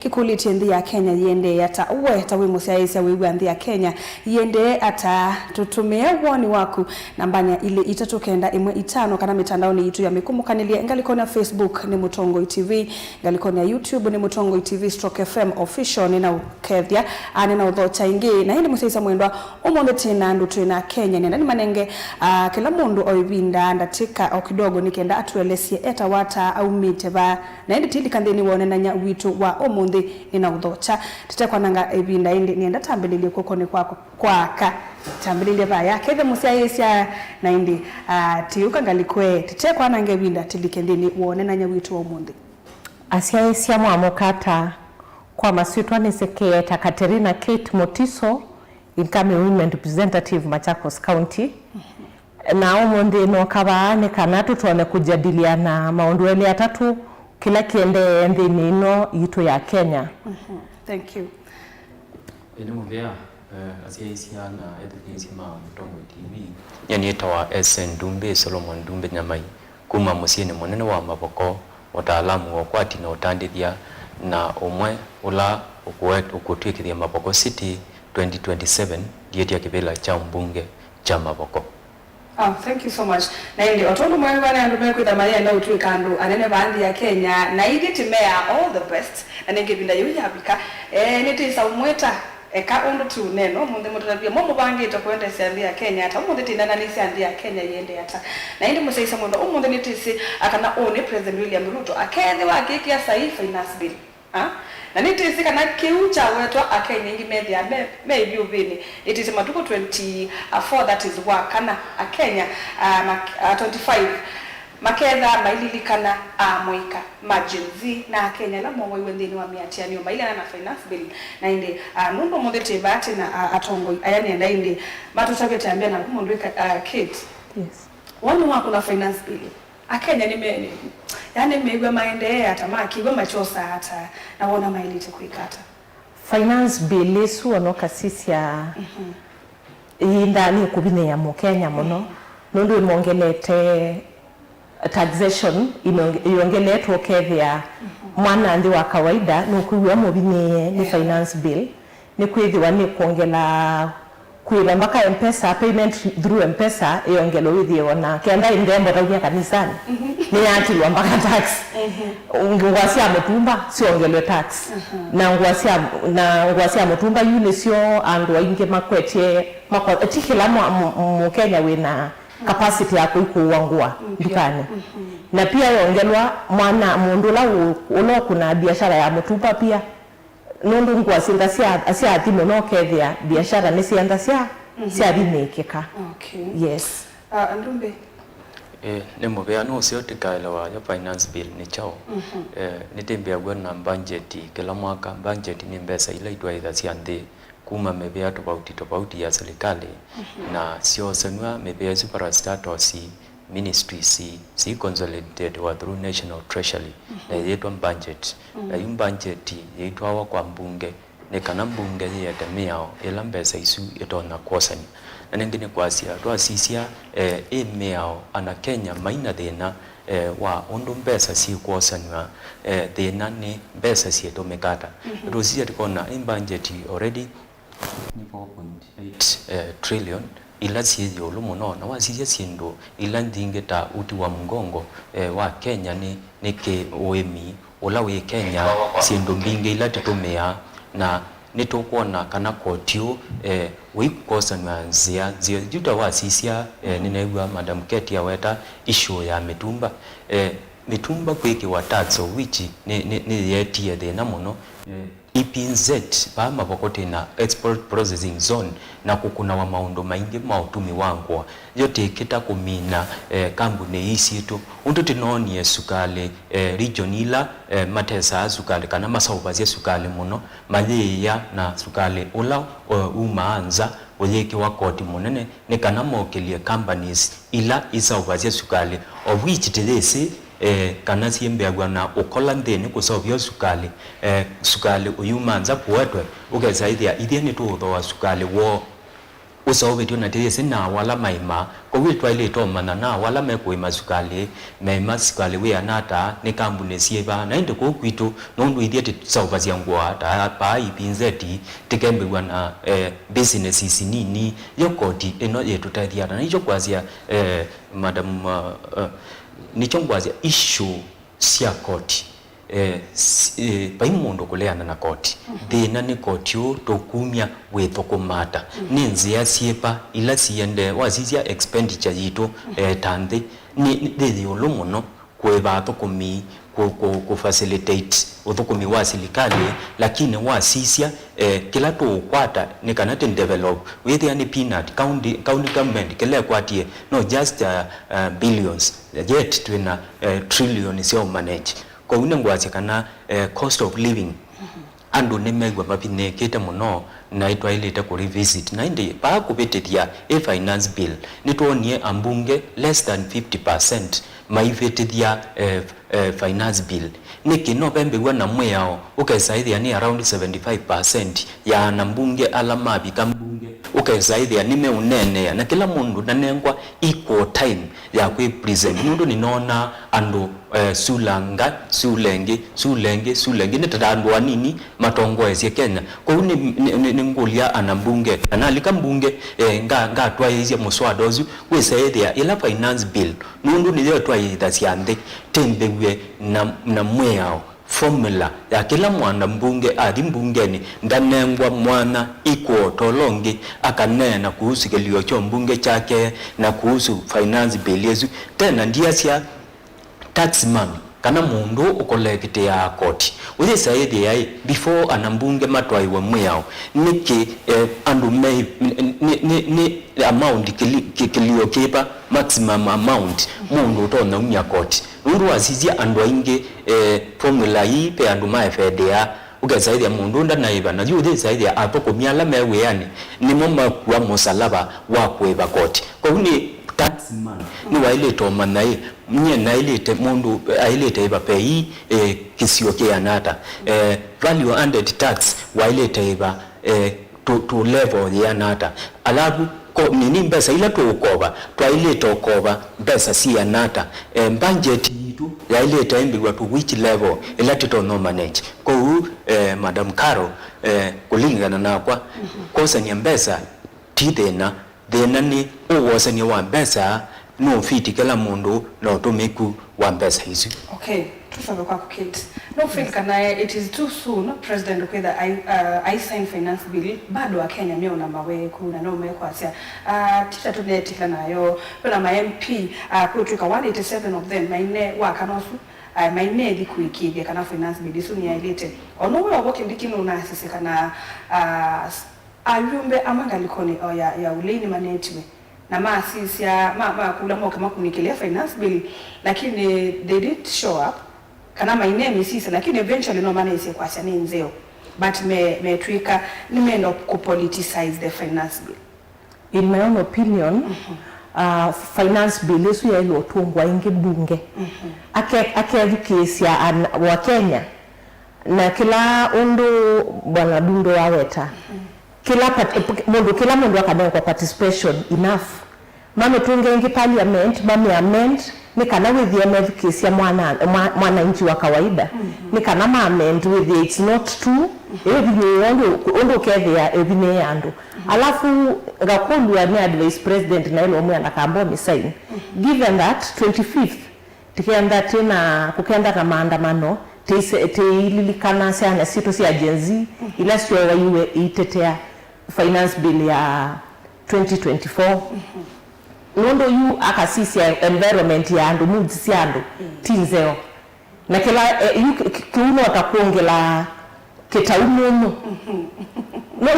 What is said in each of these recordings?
Kikuli nthi ya Kenya yende ata uwe tawe musiaisa wewe nthi ya Kenya yende ata tutumie woni waku nambanya ile itatokenda imwe itano kana mitandaoni yitu ya mikumukanilia ngalikona Facebook ni Mutongo TV, ngalikona YouTube ni Mutongo TV /FM official ni na ukethia ane na udhocha ingi na hindi musiaisa mwendwa umonde tena ndu tuina Kenya ni nani manenge kila mundu oibinda ndatika au kidogo nikenda atuelesie eta wata au miteba na hindi tili kandini wone na nya witu wa omonde nina udhocha titekwa nanga ebinda indi nienda tambelilie kokone kwako kwaka tambelilie ba yake the musiaisa na indi tiuka ngalikwe titekwa nanga ebinda tilikendini wone na nya witu wa omonde asiaisia mwamokata kwa maswitwa niseketa Katerina Kate Motiso incoming women representative Machakos County na omonde no kabaane kana tuone kujadiliana maondwele atatu kila kiende nthini yitu ya Kenya. Thank you. Ene muvea asiaisia na edhizi ma Mutongo TV yanita wa SN Dumbe Solomon Dumbe Nyamai kuma musieni monene wa maboko wataalamu wa kwati na utandithia na umwe ula ukutwikithia Maboko City 2027 dieti ya kibela cha mbunge cha Maboko. Thank you so much. Na indi otondo mwana na ndume kwita Maria na utwika ndu anene bandi ya Kenya na idi timea all the best na ningebinda yuya abika nitisa umweta eka undu tu neno munde mutarabia momo bangi itakwenda siandi ya Kenya ata munde tinana ni siandi ya Kenya yende ata na indi musaisa mundo munde nitisi akana one President William Ruto akethe wa kiki ya sai finance bill na nitisi kana kiucha wetwa akenya ingi methi ya maybe ubini itisi matuko 24 that is work kana akenya 25 maketha maililikana moika majenzi na Kenya la mwa wendeni wa miatiani wa maila na finance bill na indi nundo modete bati na atongo ayani enda indi matutage tambia na kumundu Kate. Yes. Wanu wako na finance bill akenya ni yani meigwe maende hata makiwe machosa hata naona mailite kuikata finance bill isu onoka sisi ya indani kubine ya Mukenya mono nundu imongelete taxation iongeletwo kethia mwana ndi wa kawaida nukuwa mubine ni finance bill ni kwithiwa ni kuongela kuira mpaka M-Pesa payment through M-Pesa iongelo withio na kenda indembo tauya kanisani ni atilwa mpaka tax ngwasia mutumba siongelwe tax na ngwasia mutumba yule sio andu ainge makwetie tikila mu Kenya wina capacity ya kuikuangua dukani na pia yongelwa mwana mundu la ulo kuna biashara ya mutumba pia nundu ngwasinda sia atimo no kethia biashara ni sianda sia bimekeka. Okay. Yes. Ndumbe ne muvea no sio tikaelewa ya finance bill ni chao nitembea gwana budget kila mwaka budget ni mbesa ile itwaitha siande kuma mebea tofauti ya serikali na sio senwa mebea superstatus ministries si consolidated wa through national treasury na yetu budget na yung budget yetu hawa kwa mbunge ne kana mbunge yete miao ila mbesa isu itona kwasani na nengine kwasia to asisia miao ana Kenya maina thina wa ondo mbesa si kwasaniwa thina ni mbesa si etomekata rozia tikona budget already ni 4.8 trillion ila siyo ulumono na wasije sindo ila ndingeta uti wa mgongo wa Kenya ni ke OMI ola we Kenya sindo mbinge ila tutumea na nitokuona kana kotio wikosa nwanzia juta wasisia ninaigwa Madam Kate ya weta issue ya mitumba kwiki wa tax which ni yetie de na mono EPZ ba Maboko na export processing zone na kukuna wa maundo maingi mautumi wangwa yote kita kumina kambune isitu untu tinoni ya sukale region ila matesa sukale kana masaubazi sukale muno maleya na sukale ula umaanza oyeki wa koti munene ne kana mokelie companies ila isaubazi sukale of which tedesi kana siembeagwa na ukola ndeni kusovyo sukali uyumanza kuwetwe ukezaithia ithia ni tuutho wa sukali wo usawetyo na tesi na wala maima ko wi twile to mana na wala me ko masukale me masukale we anata ne kambune sieba na inde ko kwito no ndu idie sauvazi ngwa ta pa ibinzeti tikembe wana business isinini yokoti eno yetu tadia na ijo kwazia madam ni chongwazia issue sia koti pai mundu kuleana na koti thina ni koti u tokumia wethokumata ni nzia siepa ila siende wazizia expenditure yitu tande ni thithi ulu muno kweba thukumi ku facilitate uthukumi wa serikali lakini wasisia kila tukwata ni kanate develop with any peanut county government kile kwatie no just billions yet twina trillion sio manage kwa unengwache kana cost of living andu nemegwa mapine kete muno na itwa ilete ku revisit na indi pa kubetetia finance bill nitwonie ambunge less than 50% maivetetia finance bill niki no pembe wana mweo ukaisaidia ni around 75% ya nambunge alama bikambunge ukaisaidia nime unene na kila mundu nanengwa equal time ya kwe present mundu ninaona andu sulenge nitadandwa nini matongo ezi Kenya kwa ni ngulia anambunge analika mbunge nga twaizia muswadozu kwisaidia ila finance bill mundu nilio twaizia ande tembewe na mweo formula ya kila mwana mbunge adi mbungeni ndanengwa mwana iko tolongi akanena kuhusu kilio cho mbunge chake na kuhusu finance bill yesu tena ndiasia taxman kana mundu ukolekite ya koti uthi saidi ya before anambunge matwaiwe mwao niki andu may ni amount kilio kepa maximum amount mundu utona umya koti undu azizia andu ainge formula hii pe andu maefedea ukazaidi ya mundu ndanaiba na yuthi zaidi ya apo kumiala mewe yani ni mama kwa musalaba wa kweba koti kwa uni taxman ni wailete manai mnye na ilete mundu ailete iba pei kisio ke anata value added tax wailete iba to level ya anata alafu ko nini mbesa ila to ukoba twailete ukoba mbesa si anata budget yitu yailete imbiwa to which level ila to no manage ko madam Carol kulingana na kwa kosa ni mbesa tidena thena ni uwosa ni wa mbesa no fiti kila mundu no tumiku wa mbesa hizi. Okay, tusabe kwa Kate. No feel kana it is too soon president kwenda I sign finance bill bado wa Kenya mio na mawe kuna no meko asia tita tunetika nayo kuna ma MP kutoka 187 of them maine wa kanosu maine di kuikibia kana finance bill so ni ilete ono we oboke ndikino na sisi kana ayumbe amangalikoni ya ulini management na maasisi ya kula mwa kama kunikelea finance bill lakini they did show up kana my name is lakini eventually no money is kwa sani nzeo but me twika nimeenda ku politicize the finance bill. In my own opinion finance bill isu ya ilo tungwa ingi bunge ake ya wa Kenya na kila undu bwana dundo ya weta kila mundu akadai kwa participation enough mame tunge ingi parliament mame amend ni kana with the advocacy ya mwana nchi wa kawaida ni kana ma amend with the it's not true ondo kethia ebine yandu alafu ngakundu ya advice president na ile omwe anakambo ni sign given that 25th tikienda tena kukenda kama maandamano lilikana sana sito si agency ila sio waiwe itetea finance bill ya 2024 nondo yu akasisi ya environment ya andu moods ya andu tinzeo na kila kiuno atakuongela kitaumumu no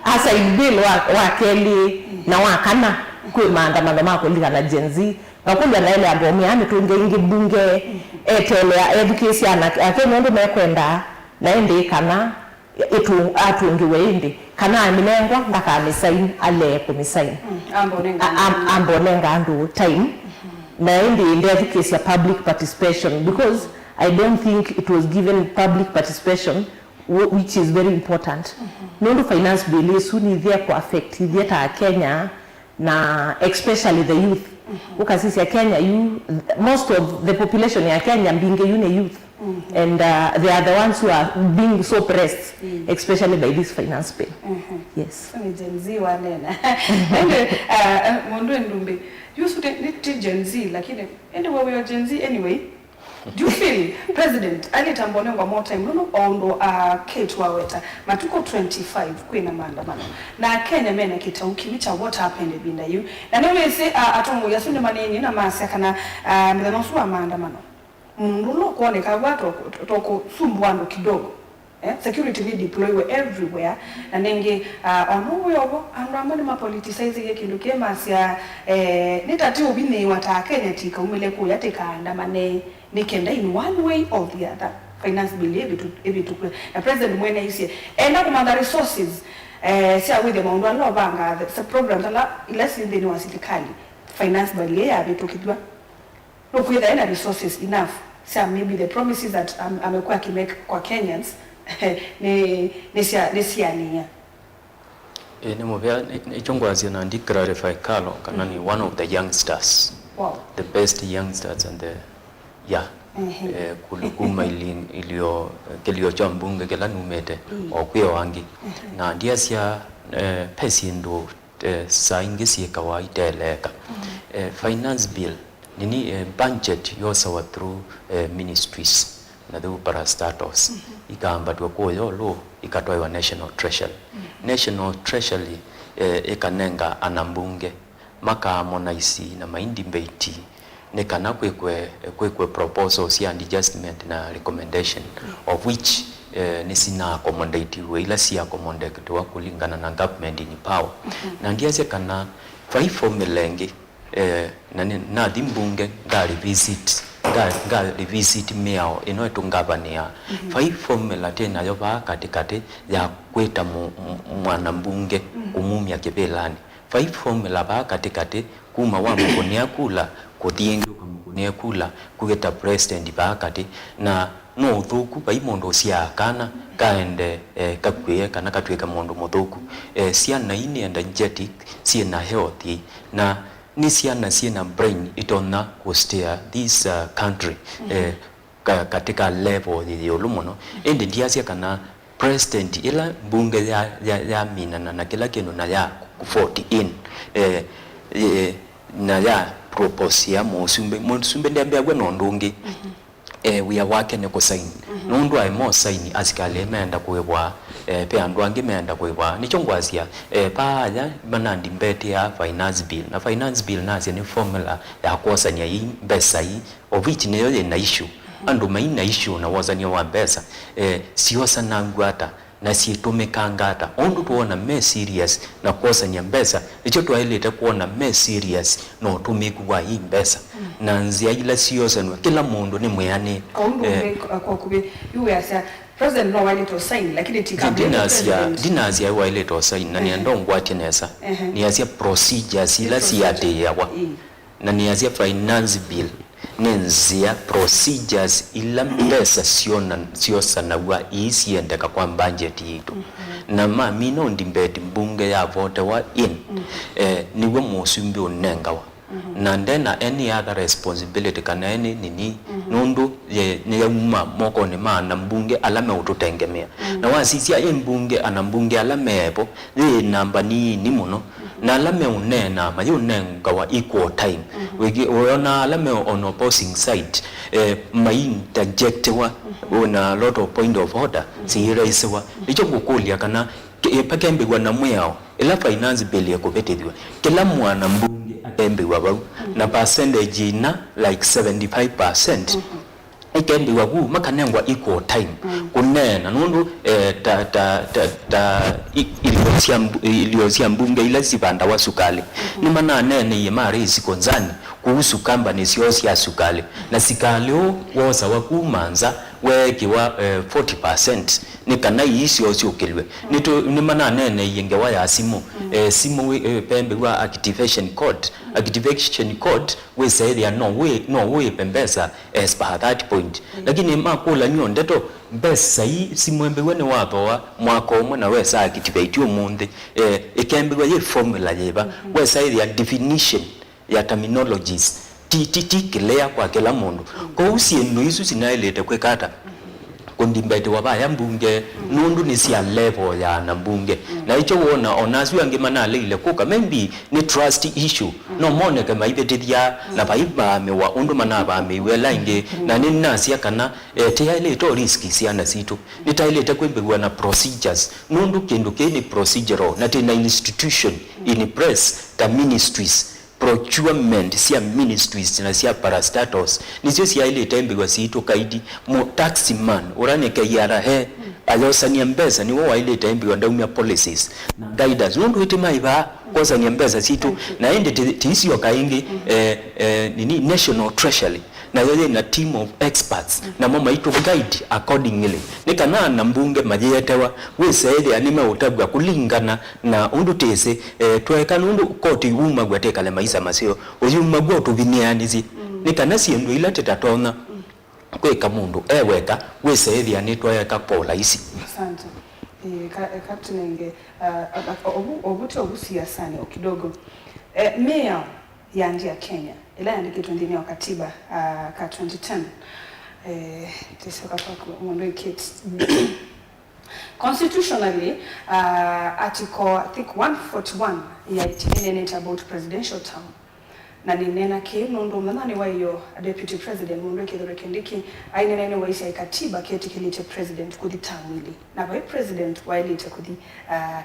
asa bill wa keli na wakana kwa maandamano mako ligana genzi ngakuja na ile ambayo miani tunge bunge etelea education akene ndo mekwenda na ende kana itu atungiwe indi kana aminengwa ndaka misaini ale ku misaini ambonenga andu time na indi education ya public participation because I don't think it was given public participation which is very important. No finance bill is soon there to affect the Kenya na especially the youth. Because sisi ya Kenya, most of the population ya Kenya being youth. And they are the ones who are being so pressed, especially by this finance bill. Yes. Gen Z wanena. Mwondwe Ndumbi, you should need Gen Z, lakini anyway we are Gen Z anyway. Do you feel President alitambone one more time no ondo Kate Waweta matuko 25 kwina maandamano na Kenya mena kitauki which what happened binda you na nile say atongo yasune maneni na masaka na mdanosu wa maandamano mundulo kuoneka watu toko sumbwando kidogo security we deploy everywhere na nenge ono yobo andamani ma politicize ye kindu kema sia nitati ubine wata Kenya tika umele ku yatika andamane nikenda in one way or the other finance bill ebi to the president mwene isi enda kumanga resources sia with the maundu no banga the program tala less in the university finance bill ya bitu kidwa no with the resources enough so maybe the promises that amekuwa akimake kwa Kenyans ni sia nia ni mobile ichongwazia na ndi clarify Kalo kana ni one of the youngsters. Wow. The best youngsters and the kulukuma kilio cha mbunge kila numete okwiyo wangi na ndiasia pesindo saingisi kawaida eleka finance bill nini budget yosawa through ministries na the parastatus ikamba tukoyo lo ikatoa national treasury national treasury ikanenga anambunge maka monaisi na maindi mbeti nekana kwekwe proposals ya adjustment na recommendation of which nisina accommodate we ila si accommodate wa kulingana na government in power na ndiaze kana five formulengi na dimbunge ngali visit miao ino tungabania five formula tena yoba katikati ya kweta mwanambunge kumumya kebelani five formula ba katikati kuma wa mkonia kula kutiengi ukamukunia kula kugeta president bakati na no thuku bai mondo sia kana kaende kakwe kana katweka mondo mothuku sia na ini and energetic sia na healthy na ni sia na brain itona kustea this country katika level ya lumuno ende dia sia kana president ila bunge ya mina na kila kino na ya 40 in na ya propose ya musumbe ndiambia gwe nondungi we are working ko sign nundu ai mo sign asikale menda kuwebwa pe andu angi menda kuwebwa nicho ngwazia paja manandi mbete ya finance bill na finance bill nazi ni formula ya kuosania hii pesa hii of which neyo ina issue andu maina issue na wazania wa pesa sio sana ngwata na situmekangata ondu tuona me serious na kuosania pesa icho twailete kuona me serious no tumikuwa hii pesa na nzia ila sio sana kila mundu ni mweane kwa kubi you asa president no wale to sign lakini dinazia wale to sign na niendo ngwati nesa ni azia procedures ila siate yawa na ni azia finance bill nenzia procedures ila pesa sio sana wa isiendeka kwa budget yetu na mami no ndimbeti mbunge ya vote wa in niwe musumbi unengawa na ndena any other responsibility kana any nini nundu ne yuma moko ni maana mbunge alame ututengemea na wasisia mbunge anambunge alame epo namba ni muno na alame unena mayunenga wa equal time weona alame on opposing side my interject wa una lot of point of order siiraiswa icho kukulia kana pakembe gwana mwao ila finance bill ya kubetedwa kila mwana mbunge akembe wabau na percentage na like 75% ikembe wagu makanengwa equal time kunena nundu iliosia mbunge ila sibanda wa sukali ni maana nene yemari isikonzani kuhusu kamba ni siosi ya sukali na sikalio woza wakumanza we kiwa 40% ni kana isi osiokilwe ni mana nene yengewa ya simu simu pembe wa activation code we say they are no way pembesa as per that point lakini makula nyo ndeto besa hii simu embe wene wapo mwako omwe na we sa activate omunde ikembe wa ye formula yeba we say they are definition ya terminologies titi clear kwa kila mundu ko usienu isu sinailete kwekata kondimbete wabaya mbunge nundu ni sia level ya na mbunge na icho wona onaswi angimana leile kuka maybe ni trust issue no mone kama ibetithia na baiba mewa undu manaba mewela inge na ni nasia kana teile to riski siana situ ni taile takwembegwa na procedures nundu kindu kini procedural na tena institution in press the ministries procurement sia ministries na sia parastatus nisio sia ile tembe kwa siito kaidi mo taxi man urane kayara he ayosania mbeza ni wao ile tembe kwa ndaumia policies na guidance nundu hitima iba kosa ni mbeza siito na ende tisio kaingi nini national treasury na yoye na team of experts na mama ito guide accordingly nikana na mbunge majetewa we saidi anime utabwa kulingana na undu tese tweka nundu koti uma gwateka le maisa masio oyuma gwo tubinianizi nikana siendo ila tetatona kweka mundu eweka we saidi anitwa yaka pola isi. Asante Captain Nge obuto obusia sana kidogo mayor ya ndia Kenya ila andikitwa ndani ya katiba ka 2010 tisoka kwa mwendo kids constitutionally article I think 141 ya it about presidential term na ninena ke nondo mnani wa hiyo deputy president mwendo Kithure Kindiki ainene wa isa katiba keti kilite president kudi tamwili na by president wa ilite kudi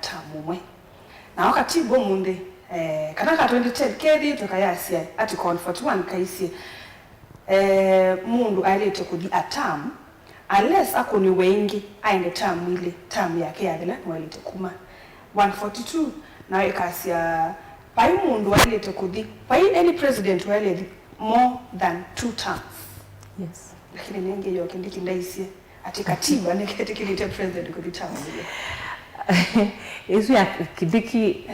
tamumwe na wakati bo munde kanaka 2010 kedi tokayasia article 141 kaisi mundu alete kudi atam unless akoni wengi aende term ile term yake yagala walete kuma 142 na ikasia pai mundu alete kudi pai any president walete more than 2 terms. Yes, Lakini nenge yo Kindiki ndaisi ati katiba nekete kilite president kudi term ile isu ya Kindiki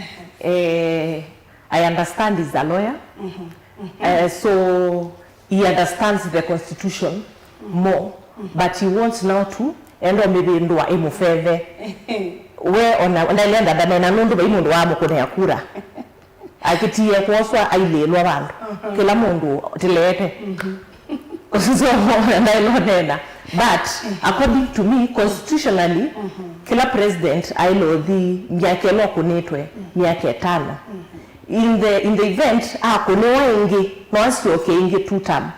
I understand he's a lawyer so he understands the constitution more but he wants now to endo maybe ndo wa emu fedhe we ona ndailenda ndana nundu ba imundu wa mukone yakura akitie kwoswa ailelwa bandu kila mundu tilete so ndailonena but according to me constitutionally kila president ailodhi myake lokunitwe myake 5 in the event akonewa ingi no asioke ingi 2 term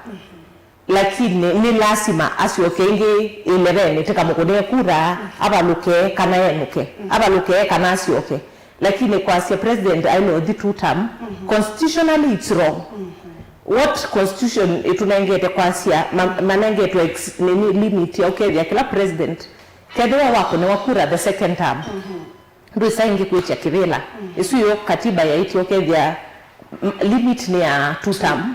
lakini ni lazima asioke ingi 11 tikamukone kura abaluke kana yenuke abaluke kana asioke lakini kwa si president ailodhi 2 term constitutionally it's wrong. What constitution itunengete kwa sia manengete nini limit ya okay ya kila president kedewa wako ne wakura the second term ndio saingi kuitia kivela isu yo katiba ya iti okay ya limit ni ya 2 term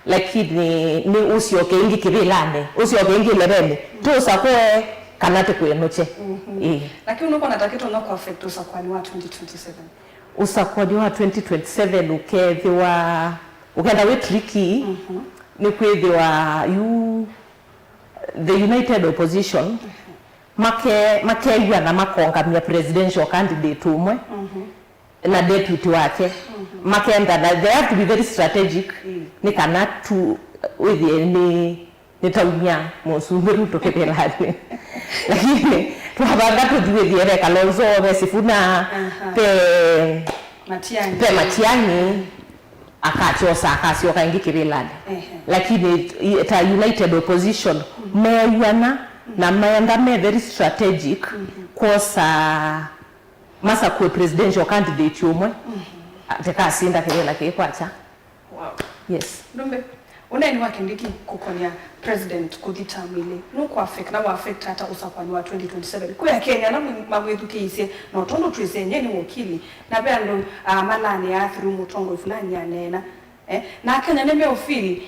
lakini ni usioke ingi kivilane usioke ingi 11 tu sakwe kanate kuenoche lakini unakuwa natakito unako affect usakwani wa 2027 usakwani wa 2027 ukethiwa ukenda we tricky ni kwethiwa you the united opposition make na makongamia presidential candidate umwe na deputy wake makenda na they have to be very strategic ni kana to with ni taumia mosumbiru tokepelani lakini tuhabanga tudiwe diere kalonzo besifuna Matiang'i akachosa akasioka ingi kivilani lakini ta united opposition meyana na mayanda very strategic kosa masa kwa presidential candidate umwe ataka sinda kivela kikwacha. Wow. Yes. Ndombe uneni wa Kindiki kukonia president kuditamile nuko affect na affect hata usakwani wa 2027 kwa Kenya na magwetu kiise na tondo twisenye ni wakili na bendo malani ya through mutongo fulani ya nena na Kenya neme ofili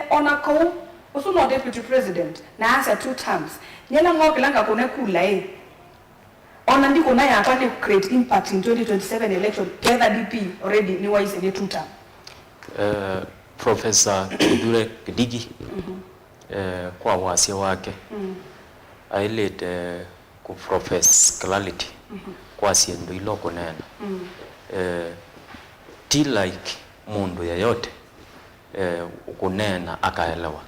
ona ko usu no deputy president na asa 2 terms nyela ngo kilanga kone kula ona ndiko na ya kwani create impact in 2027 election whether DP already ni wise ni 2 term. Professor Kithure Kindiki kwa wasia wake ailete ku profess clarity kwa siendo iloko nena ti like mundu yeyote ukunena akaelewa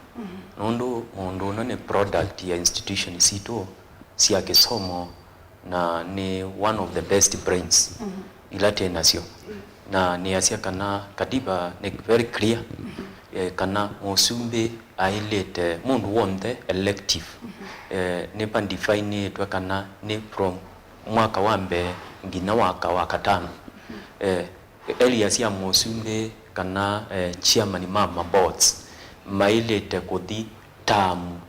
mundu ni product ya institution sito siya kisomo na ni one of the best brains ilate nasio na ni asia kana katiba ni very clear kana musumbe ailete mundu wonde elective ni pan define to kana ni from mwaka wambe ngina waka wakatano Elias ya musumbe kana chairman mama boards mailete kodi tamu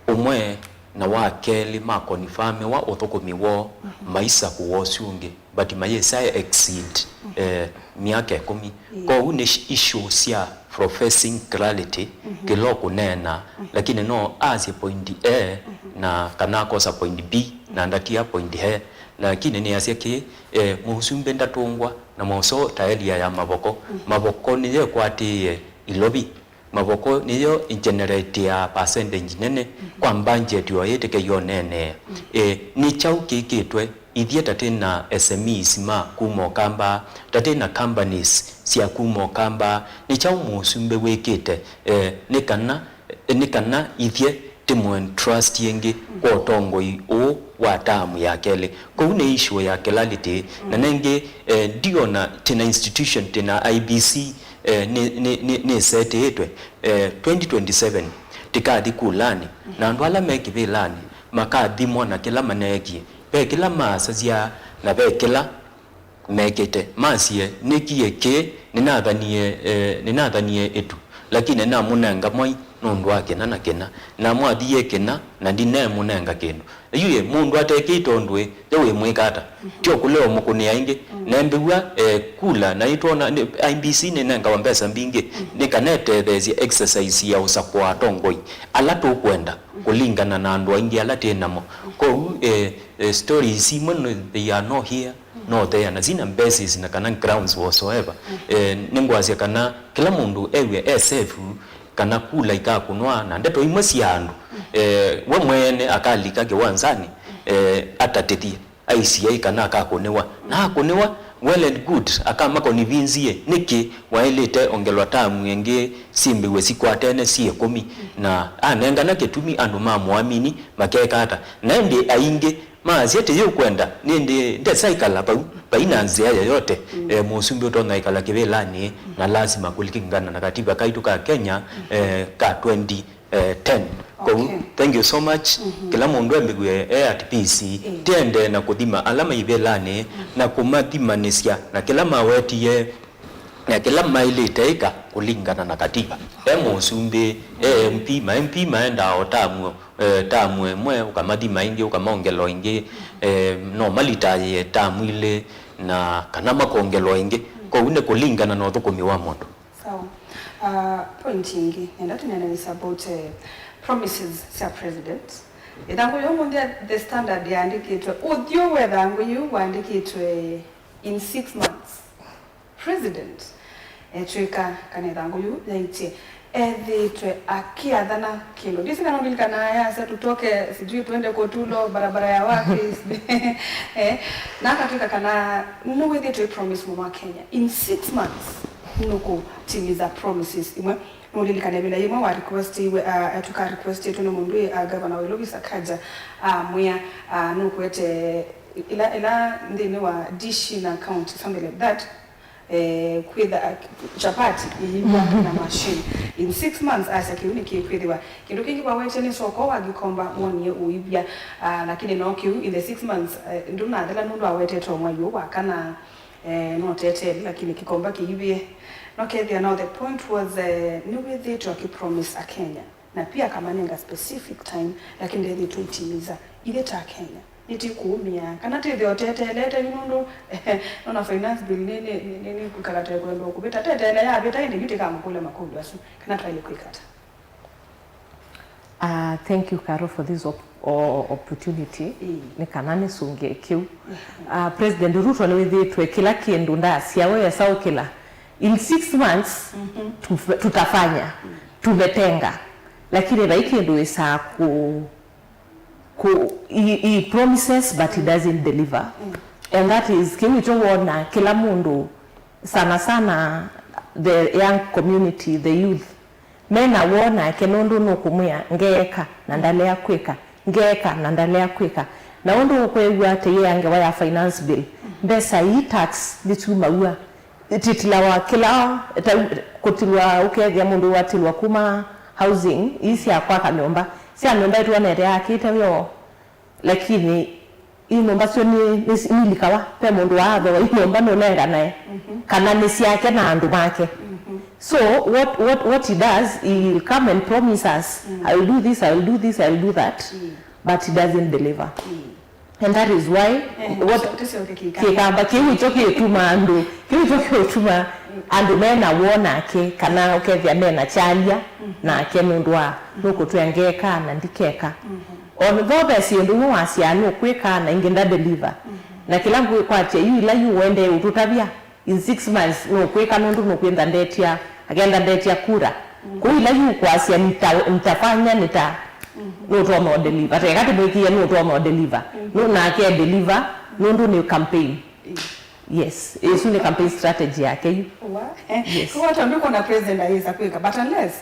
umwe na wakeli makonifame wa othokomiwo maisa kuwosunge but mayesa exceed miaka 10 kwa une issue sia professing clarity kiloko nena lakini no as a point A na kana kosa point B na ndakia point A lakini ni asiaki musumbe ndatungwa na moso taelia ya maboko niyo kwati ilobi maboko niyo generate ya percentage nene kwa budget yo yeteke yo nene ni chauki kitwe ithie tatena SMEs ma kumo kamba tatena companies sia kumo kamba ni chau musumbe wekete ni kana ithie timwen trust yengi kwa tongo o wa tamu ya kele kwa une issue ya clarity na nenge diona tena institution tena IBC ni set etwe 2027 tikadi kulani na ndwala meki bilani makadi mona kila maneki pe kila masazia na pe kila mekete masie nikieke ninadhanie etu lakini na munanga moi nundu wake na kena na mwathie kena na ndine munenga kenu yuye mundu atekito ndwe yewe mwikata tio kuleo mukuni ainge nembewa kula na itona IBC nenga wambesa mbinge nikanete thezi exercise ya usakwa tongoi alato kwenda kulingana na andu ainge alate namo ko stories simon they are not here no there na zina basis na kana grounds whatsoever ningwasia kana kila mundu ewe safe kana kula ikakunwa na ndeto imwe siandu we mwene akalika ke wanzani atatethia ICA kana akakonewa na akonewa well and good akama konivinzie niki wailete ongelwa tamu yenge simbe wesikwatene sie 10 na anenga na ketumi andu mamwamini makekata na ndi ainge maziete yo kwenda ninde ndesaikala baina nzia yote musumbi utonga ikala kibelani na lazima kulikingana na katiba kaitu ka Kenya ka 2010 Okay. Thank you so much. Kila mundu ambigwe at PC tende na kudima alama ibelani na kumathima nisya na kila mawetie na kila maili teika kulingana na katiba musumbi MP maenda otamu tamu mwe ukamathima ingi ukamaongelo ingi normally taye tamu ile na kana makongelo ingi kwa une kulingana na uthukumi wa mundu. So point ingi and that is about promises Sir President. Idango yomundia the standard yandikitwe udio wedhango yu wandikitwe in 6 months. President etwika kanethango yu yaitie ethitwe akiathana kilo disi kana nilikana ya sasa tutoke sijui tuende Kotulo barabara ya wapi na katika kana no way they promise mwa Kenya in 6 months nuko timiza promises imwe mulilikana bila yimwe wa request iwe atuka request yetu no mundu governor wa Lobisa kaja mwa nukwete ila ndini wa dishi na account something like that with chapati iwa na machine in 6 months asa kiuni kikwithiwa kindu kingi kwa weche ni soko wagikomba monie uibia lakini no kiu in the 6 months nduna ndela nundu awete to mwayo wakana no tete lakini kikomba kiibie okay there now the point was ni with it promise a Kenya na pia kama nenga specific time lakini ndio tuitimiza ile ta Kenya niti kuumia kana tete otete lete nyundo na finance bill nini kukalata kwenda kupita tete ile ya beta ile biti kama kule makundu asu kana try kuikata Thank you, Carol, for this opportunity. Nikanani sunge kiu. President Ruto ni withitwe kila kindu ndasi awe sawa kila. In 6 months tutafanya. Tumetenga. Lakini raiki ndio isa he promises but he doesn't deliver. And that is kiwichowona kila mundu sana the young community, the youth. Mena wona kenundu nukumia ngeka na ndalea kweka ngeka na ndalea kweka na undu kwegwa ate yange wa finance bill mbesa hii tax lituma titlawa kila kutilwa ukethia mundu watilwa kuma housing isi akwa kanyomba si anyomba yetu anere akite yo lakini inyomba sio ni likawa pe mundu wa atho inyomba no lenga nae kana nisi yake na andu make. So what he does, he'll come and promise us, I will do this, I will do this, I will do that, but he doesn't deliver. And that is why what kikamba kiwichoke tuma andu kiwichoke tuma andu mena wona ke kana okethia mena chalia na ke nundwa nuko twengeka na ndikeka on though sindu no asiano kweka na ingenda deliver na kila mtu kwache yu ila yu wende ututabia in 6 months no kweka nundu no kwenda ndetia agenda ndetia kura kuila yu kwasia nitafanya no to mo deliver rekati beki no to mo deliver no na ke deliver nundu ni campaign. Yes, it's a campaign strategy yake. Yes. Kwa tambiko na president aiza kweka but unless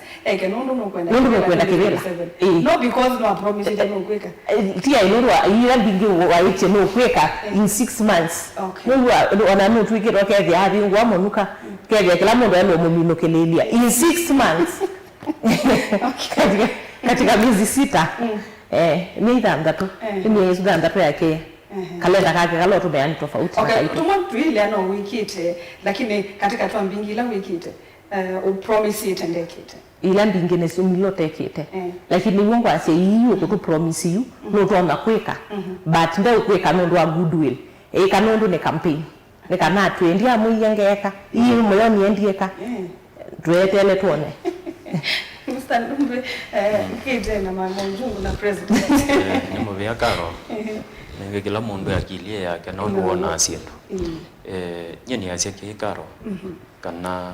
nundu no kwenda kivela. No because no promise it no kweka. Tia inurwa ila bingi wa iche no kweka in 6 months. No ona no twike roke ya abi ngwa monuka kevya kila mundu eno mumino kelelia in 6 months. Katika miezi 6. Ni ndandatu. Ni ndandatu yake. Kalenda kake kalo tumeani tofauti. Okay, tumontu ile ano wikite lakini katika tu mbingi la wikite promise itendekite. Ila mbingine similote kite. Lakini Mungu ase yiyo kutu promise you no to na kweka. But ndio kweka ndo wa goodwill. Kanondo ne campaign. Ne kana twendia muyengeka. Iyi moyo niendieka. Tuetele tuone. Mstanumbe kije na mangungu na president. Ni mubya Karo. Nenge kila mundu akilie yake na undu wona asiendu. Nyeni yasia Karo. Kana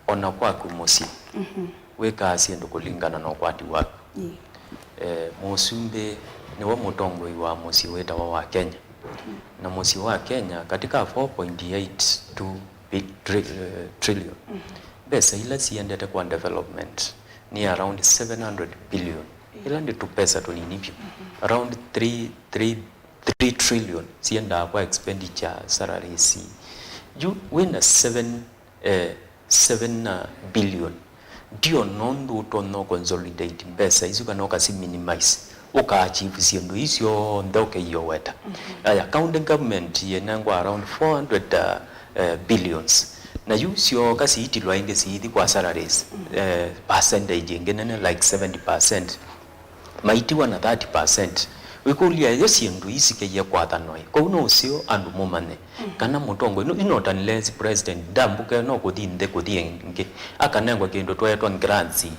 ona kwaku musi. Weka asiendu kulingana na kwati waku. Musumbe ni wa mutongoi wa musi weta wa Kenya. Na musi wa Kenya katika 4.82 trillion. Besa ila siendete kwa development ni around 700 billion. Ila ndi tupesa tulinipyo. Around 3 trillion sienda kwa expenditure salaries. You win a 7 billion. Dio nondu utono consolidate besa izuka noka si minimize. Uka achieve siendo isyo ndoke iyo weta. County government yenangwa around 400 billions. Na yusyo kasi itilwa inge siidi kwa salaries percentage ingenene like 70%. Maitiwa na 30%. Wikulia yesiendu isike ya kwa tanoi. Kwa uno usio andu mumane. Kana mutongo inotanilezi president dambuke no kudinde kudienge. Akanengwa kendo tuwa ngranzi.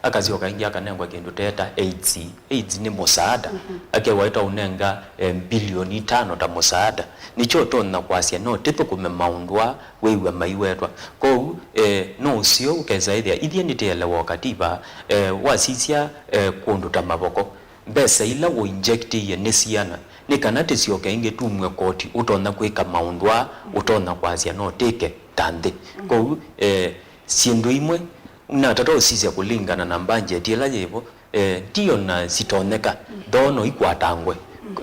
Akazio kaingia akanengwa kendo teta AIDS ni musaada. Ake waita unenga bilioni 5 ta musaada. Nicho tona kwasia no tito kumemaundwa wewe maiwetwa. Kwa no usio ukezaidhia idhia nitele wakatiba wasisia kundu tamaboko. Besa ila wo injecti ya nesiana. Nikanate siyoke inge tumwe koti utona kweka maundwa utona kwasia no teke tande. Kwa siendo imwe na tato sisi kulingana na budget ila jevo dio na sitoneka dono ikwatangwe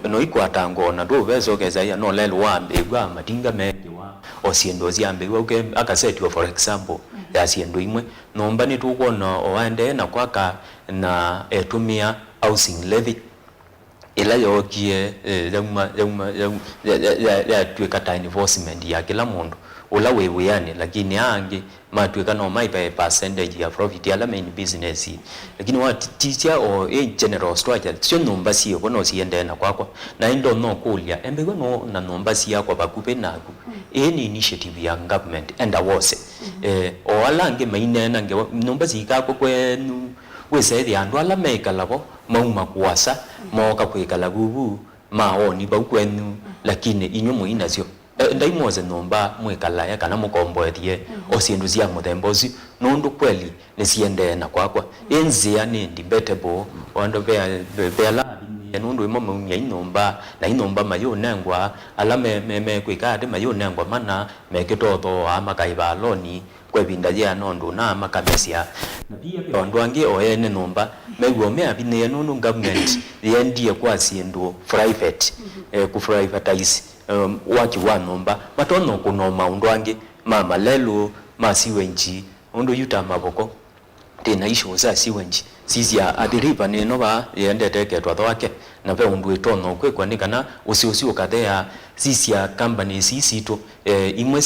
no ikwatango na do vezo keza ya no lelo wambe gwa madinga mendi wa osiendo ziambe uke akaseti for example ya siendo imwe nomba ni tuko no oende na kwaka na etumia housing levy ila yokie ya tuweka enforcement ya kila mundu ula wewe yani lakini ange matuweka no maipa percentage ya profit ya la main business lakini what teacher or general structure sio nomba sio kono siende na kwako na indo no kulia embe no na nomba sio kwa bakupe naku any initiative ya government and awose o alange maine nange nomba sika ko kwenu wese andu ala mekalabo mauma kuasa moka kwikala gugu maoni baukwenu lakini inyo inacio ndaimoze nomba mwikala kana mukomboethie osindu cia muthembozi nundu kweli niciende na kwakwa enzia ni debatable ondo bela nundu imo mumya inomba na inomba mayo nengwa ala me kwikade mayo nengwa mana mekitotho amakaiba loni kwebinda ya nondu na makamesia na pia ondo ange oyene nomba meguo me abine nundu government yendie kwa sindu private ku privatize waki wa nomba matono kunoma undu ange mama lelo masiwenji undu yuta maboko tena isho za siwenji sisia adiriba ni nova yendete ketwa twake na pe undu itono kwekwa nikana usi ukathea sisia company sisito imwe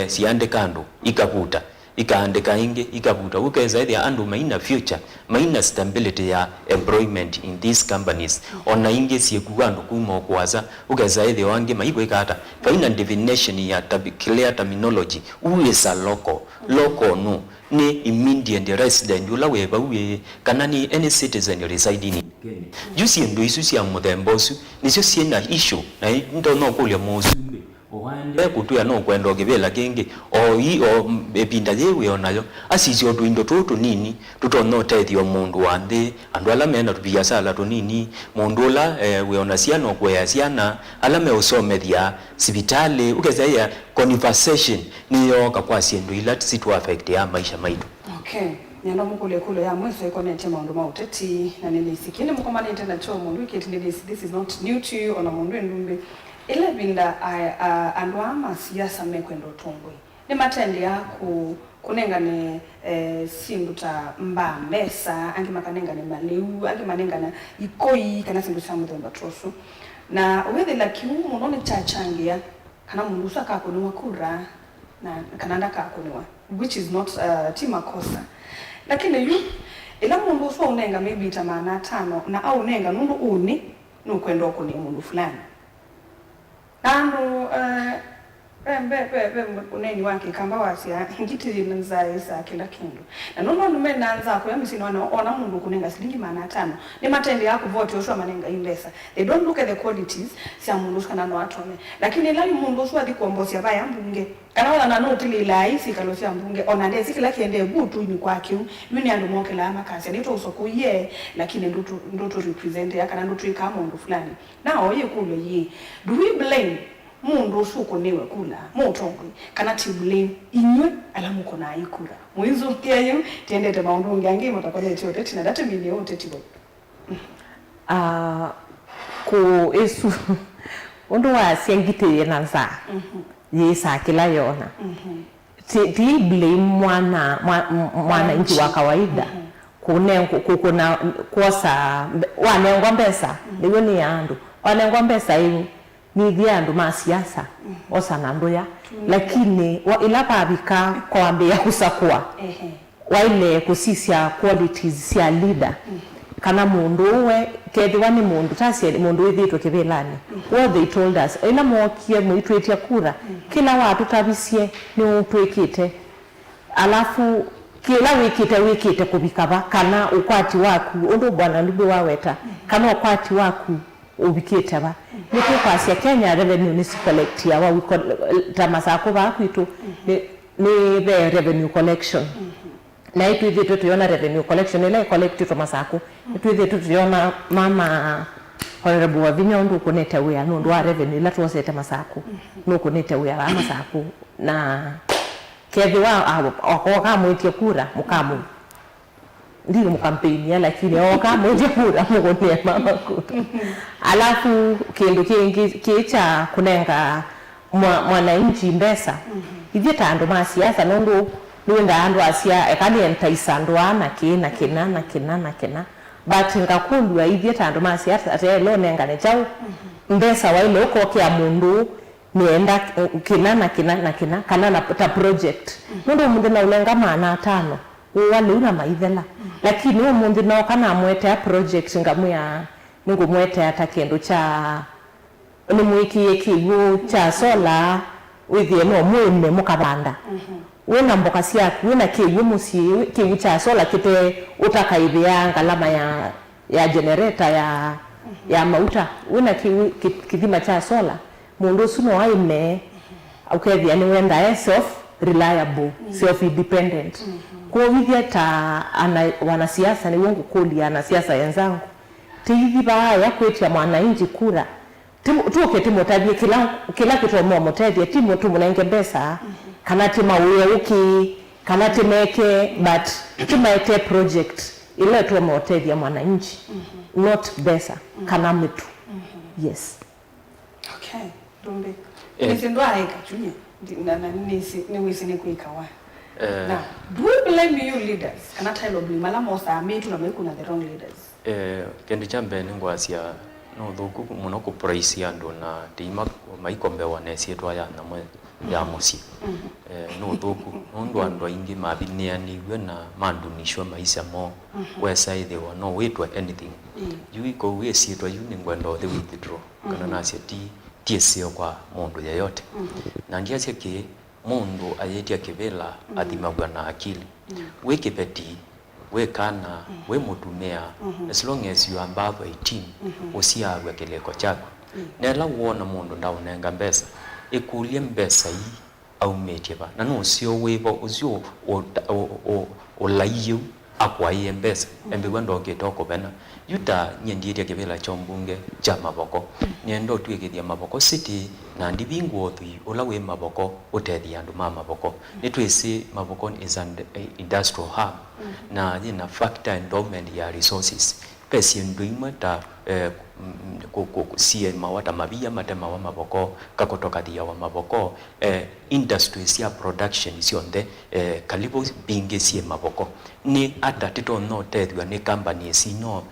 siande kando ikaputa ikaandika inge ikaputa ukeza ile andu maina future maina stability ya employment in these companies ona inge siekuandu kuma kwaza ukeza ile wange maiko ikata faina definition ya clear terminology uwesa local no ni immediate resident ula weba uwe kana ni any citizen residing in Kenya jusi ndo isu cia muthembosu nicio ciena issue na ndo no kulia musu oande kutuya no kwenda ogibela kingi o ebinda yewe onayo asicio twindo tutu nini tutono tethio mundu wande andu ala mena tubia sala to nini mundu la we ona ciana kwea ciana ala me usomethia sibitali ukeza ya conversation niyo kakwa ciendu ila situ affect ya maisha maitu. Okay, nyanda mukule kule ya mweso iko nete maundu mauteti na nilikini mukomana internet cho mundu ikitindi this is not new to you ona mundu ndumbe ile binda andu ama siasa mekwendo tongwe ni matendi ya kunenga ni sindu ta mba mbesa angi makanenga ni maleu angi manenga na ikoi kana sindu cha muthemba trosu na wethe la kiumu none chachangia kana mundu saka kunwa kura na kananda ka kunwa which is not timakosa lakini yu ila mundu so unenga maybe tamana 5 na au unenga nundu uni nukwendo kuni mundu fulani nanu uneni wake kamba wasia ngitiri nzaisa kila kindu na nono nume nanza ko yamisino ona mundu kunenga silingi mana 5 ni matende yako vote yoshwa manenga imbesa they don't look at the qualities sia mundu kana no atome lakini lali mundu swa dikombosi abaya mbunge kana wala nanu tilila isi kalosia mbunge ona ndezi kila kiende butu ni kwake mimi andu moke la makasi nito usoko ye lakini ndoto represent yakana ndoto ikama mundu fulani na oye kulo ye do we blame mundu usuko niwe kula mutongwe kana tibuleni inywe alamu kona ikura mwizo tiayo tiendete maundu ngangi mutakole chote tina data milioni yote tibo ku esu undu wa siangite nanza yesa kila yona ti blame mwana inji wa kawaida kuna kosa wanengwa mbesa niwe ni andu wanengwa mbesa hiyo ni viandu ma siasa osana ndoya lakini ila babika kwambia kusakwa waile kusisia qualities cia leader kana mundu we kethwa ni mundu tasi mundu withitwe kibelani what they told us ila mokie muitwetia kura kila watu tabisie ni utwekite alafu kila wikite kubikaba kana ukwati waku undu bwana ndube waweta kana ukwati waku ubikite ba niko kwasia Kenya revenue ni collect ya wa tamasako ba kwitu ni the revenue collection na itu hivi tuiona revenue collection ile collect tamasako itu hivi tuiona mama honorable Wavinya ndu kuneta we anu wa revenue la tuose tamasako no kuneta we ama sako na kevi wa akoka mwitie kura mukamu ndio mkampeni lakini oka moja kura mgonia mama kura alafu kindu kingi kicha kunenga mwananchi mbesa ivyo tando ma siasa nundu niwenda andu asia ekali entaisa ndwana kina but ngakundwa ivyo tando ma siasa ate lo nenga ne chau mbesa waile uko kia mundu nienda kina kana na ta project nundu mundu na ulenga maana 5 wale una maithela lakini umunthi no kana mwete project ngamuya ningu mwete atakendo cha ni mwiki kigu cha sola withie no mwene mukabanda wena mboka ciaku wena kiwu muci kiwu cha sola kite utakaithia ngalama ya generator ya mauta wena kiwu kithima cha sola mundu ucio no aime ukethia ni wenda self reliable self independent kwa hivyo wanasiasa ni wongo kulia wanasiasa wenzangu tithi baya kwetia mwananchi kura tuke timotavie kila kitu motavie timu tu mnenge pesa kana tima uki kana timeke but tumaete project ile tu motavie mwananchi not pesa kana mtu yes. Okay, Rumbe nisindwa haika chunya ni wisi ni kuikawa. Now, do we blame you leaders? Kana tilo blame mala mosa metu na mekuna the wrong leaders. Kendi chambe ningwasia no thuku muno ku praise andu na tima maikombe wanesi etwa ya na ya musi no thuku ndu andu aingi mabiniani we na mandunishwa maisha mo wesa ithe wa no witwa anything you iko we si etwa you ningwendo the withdraw kana na seti tiesio kwa mundu yeyote na ndia seki mundu ayetia kibela athimagwa na akili we kipeti we kana we mutumia as long as you are above 18 usiagwe kileko chako nela wona mundu ndaunenga mbesa ikulie mbesa hii au metiba na no sio webo uzio olaiyu akwaye mbesa embe ndo kitoko bena yuta nyendiria kibela chombunge cha maboko niendo twigithia maboko city na ndibingo thui olawe maboko utethia andu maboko nitwisi maboko is an industrial hub na thina factor endowment ya resources pesi nduimata sie mawata mabia matema wa maboko kakotoka dia wa maboko industries ya production sionde kalibo binge sie maboko ni ata tito no tethwa ni company sino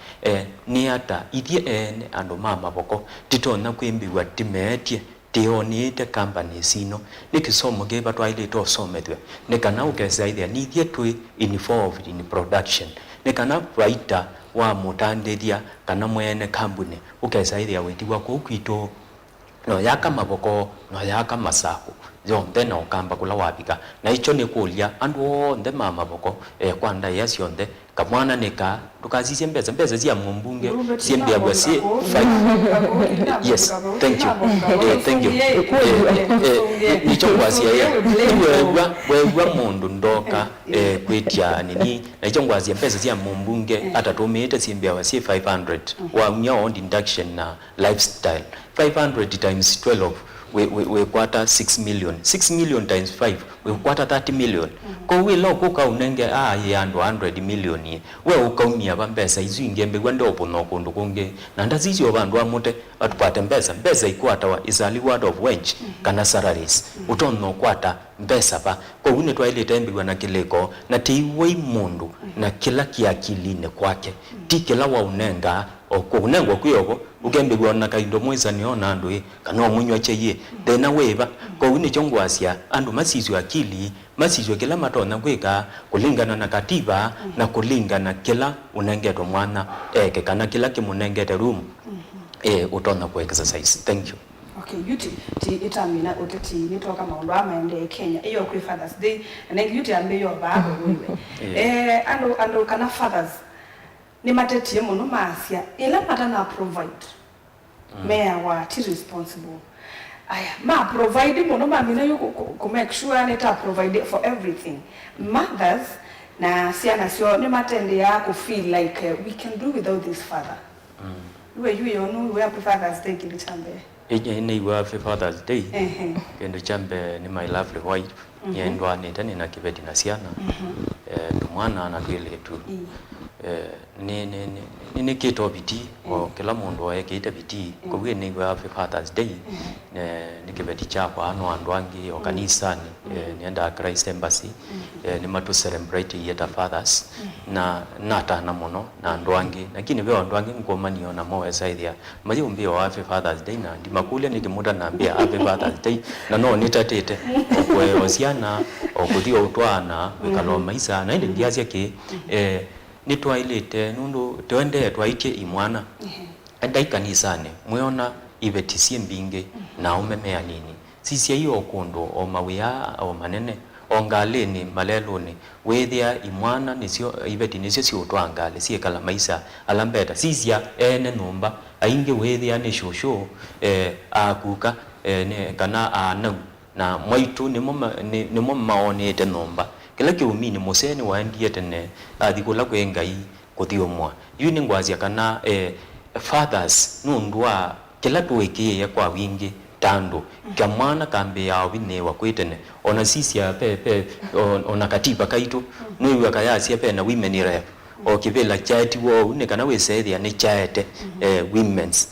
ni ata ithie ando maboko tito na kwimbiwa timetie tionite company sino nikisomo geba twaile to somethwe nikana ukeza ithia ni ithie twi involved in production nikana writer wa mutanderia kana mwene company ukeza ithia wetiwa ku kwito no yaka maboko no yaka masako yonde na ukamba kula wabika na icho ni kulia andu onde maboko kwanda yasionde kamwana nika tukazisye mbeza cia mumbunge siembia bwasi yes thank you nicho kwasia wewe mundu ndoka kwetia nini na icho kwasia mbeza cia mumbunge atatumite siembia bwasi 500 wa nyo induction na lifestyle 500 times 12 we quarter 6 million 6 million times 5 we quarter 30 million ko we lo ko ka unenge ya ndo 100 million we ukaumia bambesa izu ingembe kwando opono kundu kunge na ndazizi obandu amute atupate mbesa ikwata wa isali word of wage kana salaries utonno kwata mbesa pa ko une twaile tembi na kileko na tiwe mundu na kila kiakiline kwake ti kila wa unenga okunengwa kuyoko ugembe gwana kaindo mweza niona andu kana munywa cheye thena weba ko une chongwasia andu masizwe akili masizwe kila matona kweka kulingana na katiba na kulingana kila unengeto mwana kana kila kimunengete room utona ku exercise. Thank you. Okay, yuti itamina uteti nitoka maundu amaende Kenya iyo kwi Father's Day na yuti ambeyo babo wewe ando kana fathers ni matetie muno masia ila matana provide meya wa ti responsible aya ma provide muno mamina yo ku make sure neta provide for everything mothers na siana sio ni matende ya ku feel like we can do without this father you know we have Father's Day kilitambe ni wa Father's Day kendo chambe ni my lovely wife yendwa nitani na kibeti na siana tumwana na twele tu ni kito biti o kila mundu wa kito biti ko we ni wa Father's Day ni kibeti cha kwa andu angi o kanisa ni enda Christ Embassy ni matu celebrate yeta fathers na nata na muno na andu angi lakini we andu angi ngoma niona moe saithia maji umbio wa Father's Day na ndi makule ni kimuda na ambia happy Father's Day na no nitatete okwe osiana okuthio utwana wikalo maisa na ndi ndiasia ki nitwailite nundu twende twaitie imwana enda ikanisane mwiona ibetisie mbinge na umemea nini sisi hiyo kundu o mawia o manene ongaleni maleloni wethia imwana nisio ibeti nisio siotwangale siekala maisa alambeta sisia ene numba ainge wethia ni shosho akuka ne kana ana na mwaitu ni mo maonete numba kila kiumini museni waendie tene athikula kwengai kuthiomwa yuni ngwazia kana fathers nundwa kila tuwekie kwa wingi tando kya mwana kambe yao binewa kwitene ona sisi ya pe ona katiba kaitu nwiwa kayasi pe na women rep o kibela charity wo ne kana we say they ne charity women's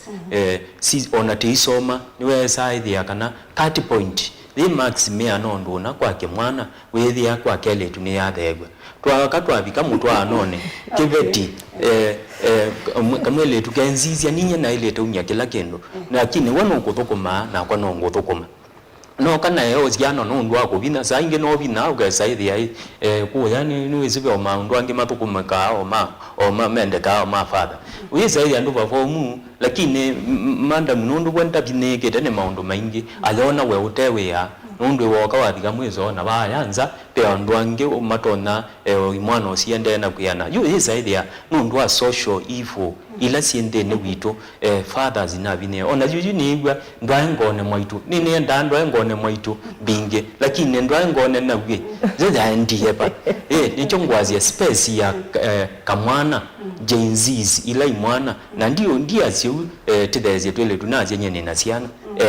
si ona teisoma niwe side ya kana 30 point the max me anondo na kwa ke mwana we ya kwa kele tuni ya thegwe twakatwa bika mutwa anone kibeti kamwele tukenzizia ninye na ile tunya kila kendo lakini wono kuthukuma na kwa no nguthukuma no kana yo ziano no ndwa ko bina sainge no bina uga saidi ai ku yani ni wisibe o maundu ange mathukuma ka o ma mende ka o ma father we saidi andu perform lakini manda mundu kwenda bineke tene maundu maingi ayona we utewe ya nundu woka wathiga mwizo na bayanza pe andwange matona imwana osiende na kuyana yo isaidi ya nundu wa social evil ila siende ne wito fathers na bine ona juju nigwa ndwangone mwaitu nini ndandwa ngone mwaitu binge lakini ndwangone na gwe zeza ndiye pa nicho ngwazi space ya kamwana jenzis ila imwana na ndio asio tideze twele tunaje nyene na siana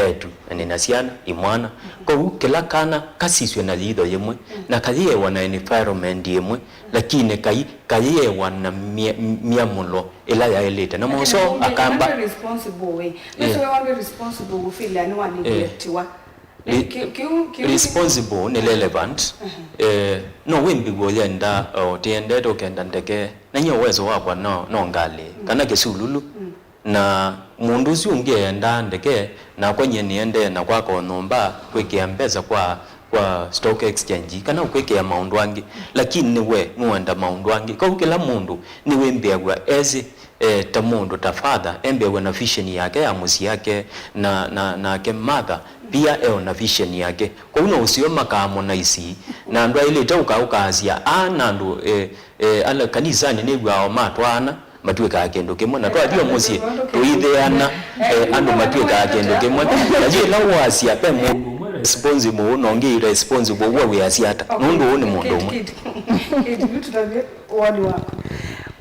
etu nina siana imwana ko kila kana kasiswe na lido yemwe na kaye wana environment yemwe lakini kaye wana miamulo ila ya elete na moso akamba responsible way so we want responsible we feel yani wa neglectiwa responsible ne relevant no wimbi go yenda tiende to kenda ndeke na nyo wezo wakwa no ngale kana kesululu na mundu si ungeenda ndeke na kwenye niende na kwako nomba kwekea mpesa kwa stock exchange kana kwekea maundu wangi lakini niwe muenda maundu wangi kwa kila mundu niwe mbeagwa ezi ta mundu ta father embeagwa na vision yake ya musi yake na ke mother pia na vision yake kwa uno usio makamo na isi na ndo ile ukazia nandu ala kanisa ni negwa matwana matweka akendo kemwe na twadio musie tuitheana andu matweka akendo kemwe na je la wasi ape mundu responsible no ngi responsible we asiata nundu ni mundu umwe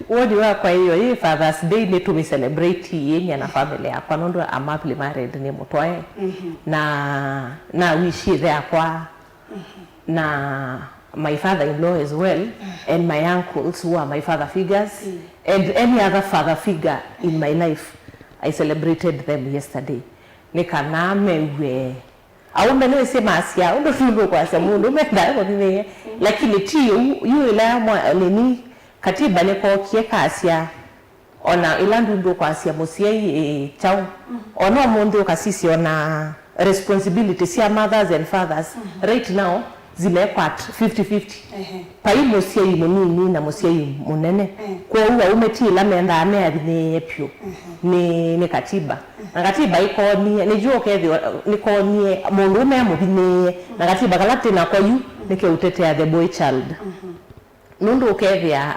wodi wako hiyo hii Father's Day ni to celebrate yenya na family yako nundu am happily married ni mutwae na wish there kwa na my father-in-law as well and my uncles who are my father figures and any other father figure in my life. I celebrated them yesterday. Nikana mewe aumbe no sema asia ndo tundo kwa samundu menda ko bine lakini ti yu ila mwa nini katiba ne ko kieka asia ona ilandu ndo kwa asia mosie chao ona mundu kasisi ona responsibility sia mothers and fathers right now zimekwa 50-50 pai mosie nini na mosie munene kwa huwa umetila menda ameadhine pio ni katiba na katiba iko ni juo kethi niko ni mundu amubine na katiba kalate na kwa yu nike utetea the boy child nundu ukethia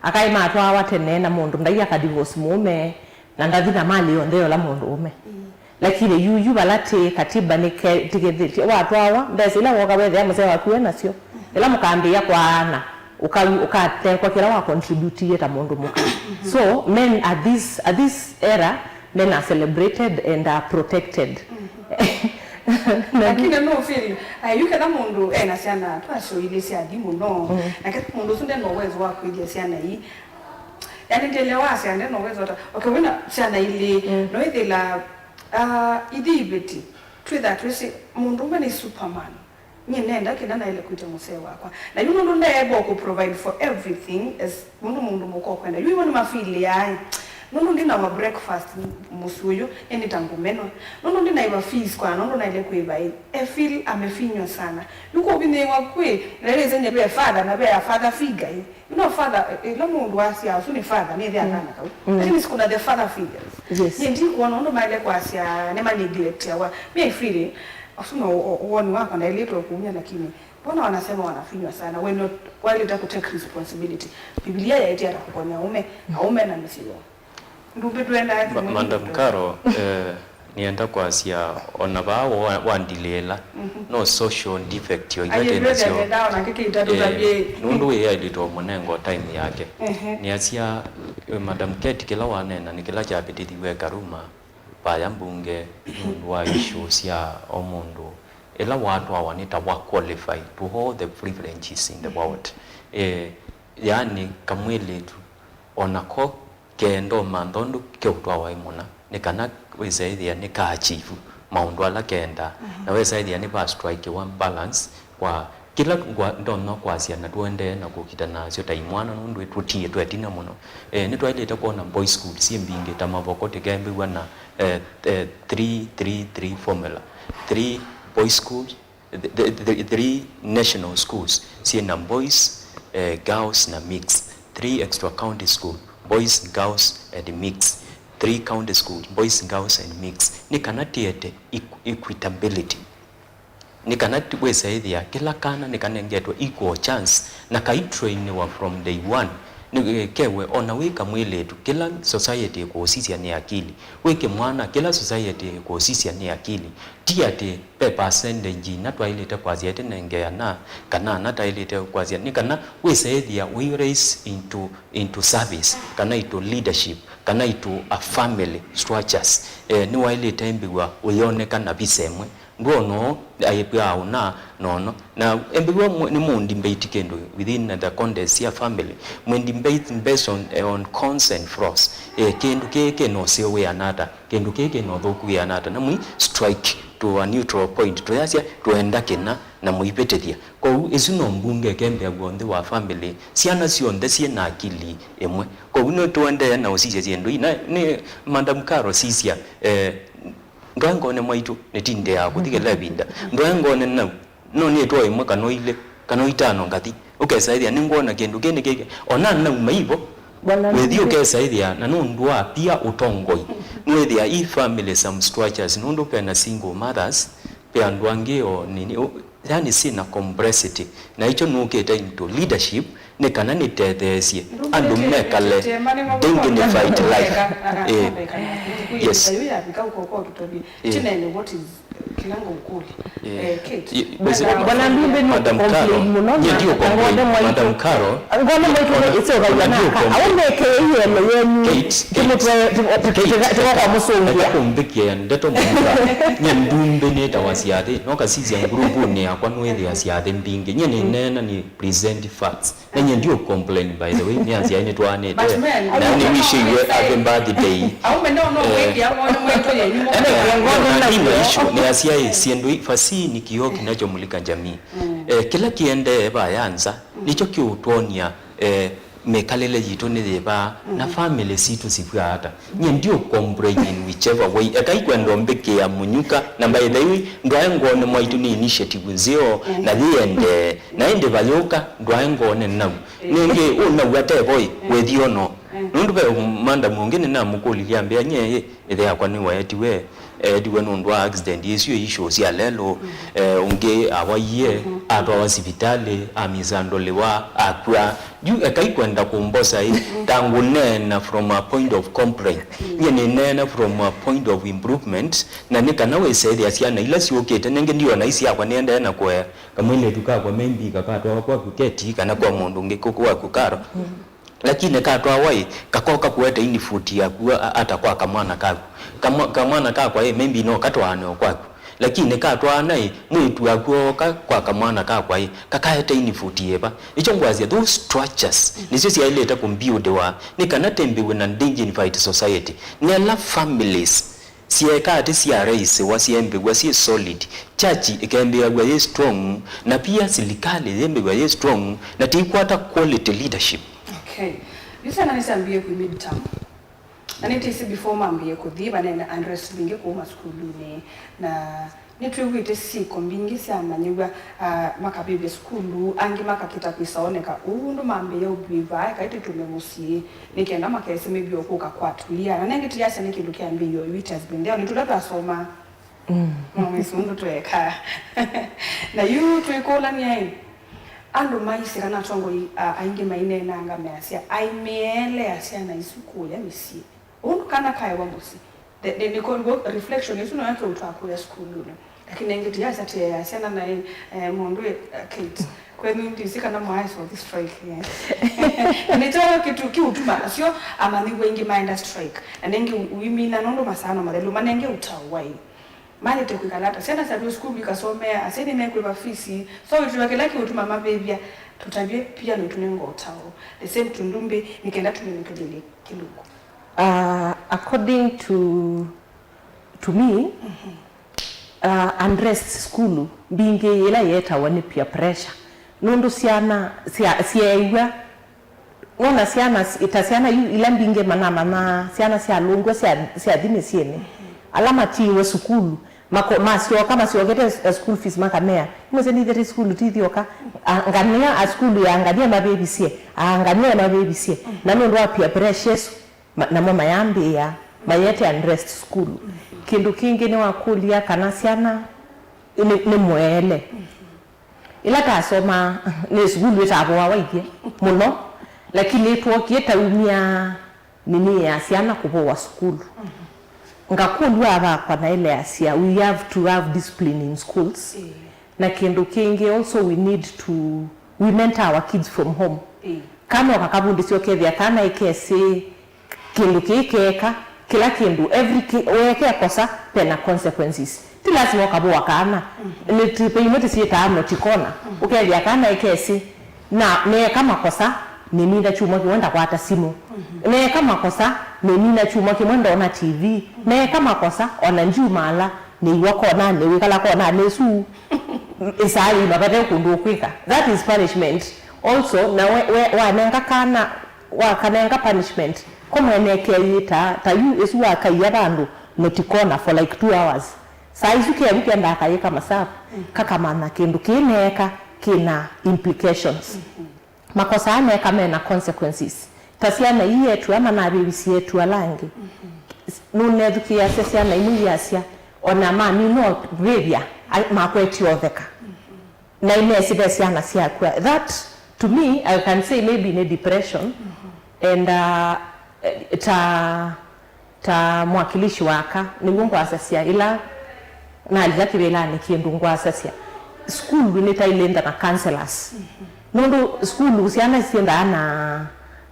akaima atwa watene na mundu ndai akadivorce mume na ndathina mali yonde la mundu ume lakini yu balate katiba nike tigethi watu hawa ndasila woka wethe amase wakuwe nacio ila mukambia kwa ana ukate kwa kila wa contribute yeta mundu muka so men at this era men are celebrated and are protected lakini no feel yuka na mundu na siana twaso ile sia dimu no na kati mundu sunde no wezo wa kuidia siana hii yani ndelewa siana no wezo okay wena siana ile no idela idibeti to that we say mundu ni superman nenda kidana ile kuita musee wako na yule mundu ndiye able to provide for everything as mundu mko kwenda yule ni mafili yai mundu ndina wa breakfast musuyo eni tangumeno mundu ndina iba fees kwa mundu na ile kuiba feel amefinywa sana yuko bine wakwe lele zenye be father na be father figure you know father la mundu asia usuni father ni there kana lakini sikuna the father figures yes ndi kuona mundu maile kwa asia nema neglect ya wa me feel asuma uoni wako na ile kunya lakini Mbona wanasema wanafinywa sana when not while they take responsibility. Biblia yaiti atakuponya aume na misiyo. Ndumbe tuenda Madam Caro nienda kwa sia onabao wandilela no social defect yo igate nasio nundu ya ilito monengo time yake ni asia Madam Kate kila wanena ni kila chapitiwe karuma paya mbunge wa issues ya omundu ela watu awanita wa qualify to hold the privileges in the world yani kamwili tu onako kendo mandondu keutwa waimuna nikana wezaidhia nika achieve maundu ala kenda na wezaidhia ni ba strike one balance kwa kila ndono kwasia na tuende na kukita nacio ta imwana nundu etutie twetina muno ni twailete kuona boy school si mbingi ta mavoko tigembe wana 3 formula 3 boy schools the 3 national schools si na boys girls na mix 3 extra county school boys girls and mix 3 county schools boys girls and mix ni kanatiete equitability ni kanati wesaidhia kila kana ni kanengetwa equal chance na kaitrainiwa from day one ni kewe ona wika mwili tu kila society kwa sisi ni akili weke mwana kila society kwa sisi ni akili tiate pe percentage na twailete kwa ziete nengea na kana na twailete kwa ziete ni kana wesaidhia we raise into service kana into leadership kana into a family structures ni wailete mbiwa uyonekana bisemwe ndono ayepya una nono na embiwa ni mundi mbeit kendo within the context ya family mundi mbeit based on consent frost kendo keke no sewe anata kendo keke no thoku ya anata na mwi strike to a neutral point to yasia tuenda kena na muipetethia ko izino mbunge kembe agonde wa family siana sionde siena akili emwe ko uno tuende na usije ziendo ni Madam Caro sisia ndwangone mwaitu netinde yako thigela binda ndwangone na no ni toy mwe kanoitano ngati ukesaidia ningona kindu kene keke ona na umaibo wethi ukesaidia na nundwa pia utongoi nwethia i family some structures nundu pena single mothers pia ndwangeo nini yani sina complexity na hicho nukete into leadership ne kana ni tethesie andu mekale dignified life yes what is kilango ukuli Kate bwana ndumbe ni complain muno Madam Caro ngone mwe itso gayana awoneke yele yenu kimutwa musungia kumbikia ndeto mumba nyandumbe ne tawasiade no kasisi ngurubu ne akwanwele asiade mbinge nyene nena ni present facts na ndio complain by the way ni anzia ni twane na ni wish you a birthday au mendo no weki au mweto yenyu na issue ni asia siendo fasi ni kioo kinachomulika jamii kila kiende bayanza nicho kiutonia mekalele yitu ni deba na family situ sifata nye ndio complain in whichever way akaikwenda mbeke ya munyuka na by the way ndwaengone mwaitu ni initiative nzio na liende na ende bayoka ndwaengone na nenge una wate boy wethio no nundu be manda mwingine na mukoli liambia nye ide yakwa ni wayetiwe diwe nundwa accident yesio issues ya lelo unge awaye atwa hospitali amizandolewa akwa juu akaikwenda kumbosa hii tangu nena from a point of complaint yene nena from a point of improvement na nika nawe saidi asiana ila si okay tenenge ndio na isi yakwa nienda na kwa kamwile tukaa kwa membi kakatwa kwa kuketi kana kwa mundu ngekuwa kukaro lakini katwa wai kakoka kuweta ini futi ya kuwa ata kwa kamwana kako kamwana kako maybe no katwane kwako lakini katwa nai mwitu akoka kwa kamwana kako kakaeta ini futi yeba icho ngwazia those structures nizo siaileta kumbuild wa nikanatembewe na dignified society nela families siekati siya race wasiembe wasi solid church ikembe wa strong na pia serikali yembe wa strong na tikwata quality leadership. Okay. Bisa nanisambie ku midterm. Anitisi before mambie ku dhiba na Andres binge ku maskuluni na nitwigwite siko mbingi syamanyibwa makabibe skulu angi makakita kwisaoneka undu mambe yo biva kaite tumemusie nikenda makese maybe okuka kwatulia na nenge tiyasa nikindu kyambiyo it has been there nitulata soma Mwisundu tueka. Na yu tuikola ni ai. Ando maisi kana tongo aingi maine na anga measia. Ai meele asia na isuku ya misi. Undu kana kai wambusi. The niko reflection yesu na yake utaku ya school yule. Lakini ngeti ya sati ya sana na mondwe Kate. Kwa nini ndisika na mwa of this strike yes. Nitoa kitu kiutuma sio amani wengi mind strike. Nanenge uimina nondo masano marelu manenge utawai. Mali tukikalata sena sabu school bikasomea aseni nekwe bafisi so tuwake laki utuma mabebia tutabie pia no tunengo utawo the same tundumbe nikenda tumenekele kiluko. According to me unrest school binge ila yeta wani peer pressure nondo siana siaiwa ona siana itasiana ila binge mana siana sia lungwa sia dime siene alama tiwe sukulu masio kama sio gete school fees makamea mose ni gete school tithioka ngania a school ya ngania mabebi sie ngania mabebi sie na ndo apia precious na mama yambe ya mayete unrest school kindu kingi ni wakulia kana siana ni mwele ila tasoma ni school wetabo wawaithie muno lakini tuokieta umia nini ya siana kuboa school ngakulu abakwa na ile asia we have to have discipline in schools na kindu kingi also we mentor our kids from home kama wakakabundi sio kethia kana ikese kindu kikeka kila kindu every weke kosa pena consequences ti lazima wakabwa kana ni tripe imoti sieta amno tikona ukethia kana ikese na ne kama kosa mimi na chuma kiwenda kwa hata simu ne kama kosa mimi na chuma kimwenda ona TV ne kama kosa ona njumala ni wako na ne wikala kwa na nesu isali mabade kundu kwika that is punishment also na wa nenga kana wa kanenga punishment kama nekeyita tayu isu wa kayabandu notikona for like 2 hours saizu ke weekend akayeka masafu kaka mana kindu kineka kina implications makosa ane kama na consequences tasiana yetu ama na bibisi yetu alangi nune dukia sasa na imu yasia ona mani no bebia makweti oveka na ine sibesiana sia kwa that to me I can say maybe in a depression and ta mwakilishi waka ni mungu asasia ila na alizakibela ni kiendungu asasia school ni tailenda na counselors nondo school usiana sienda na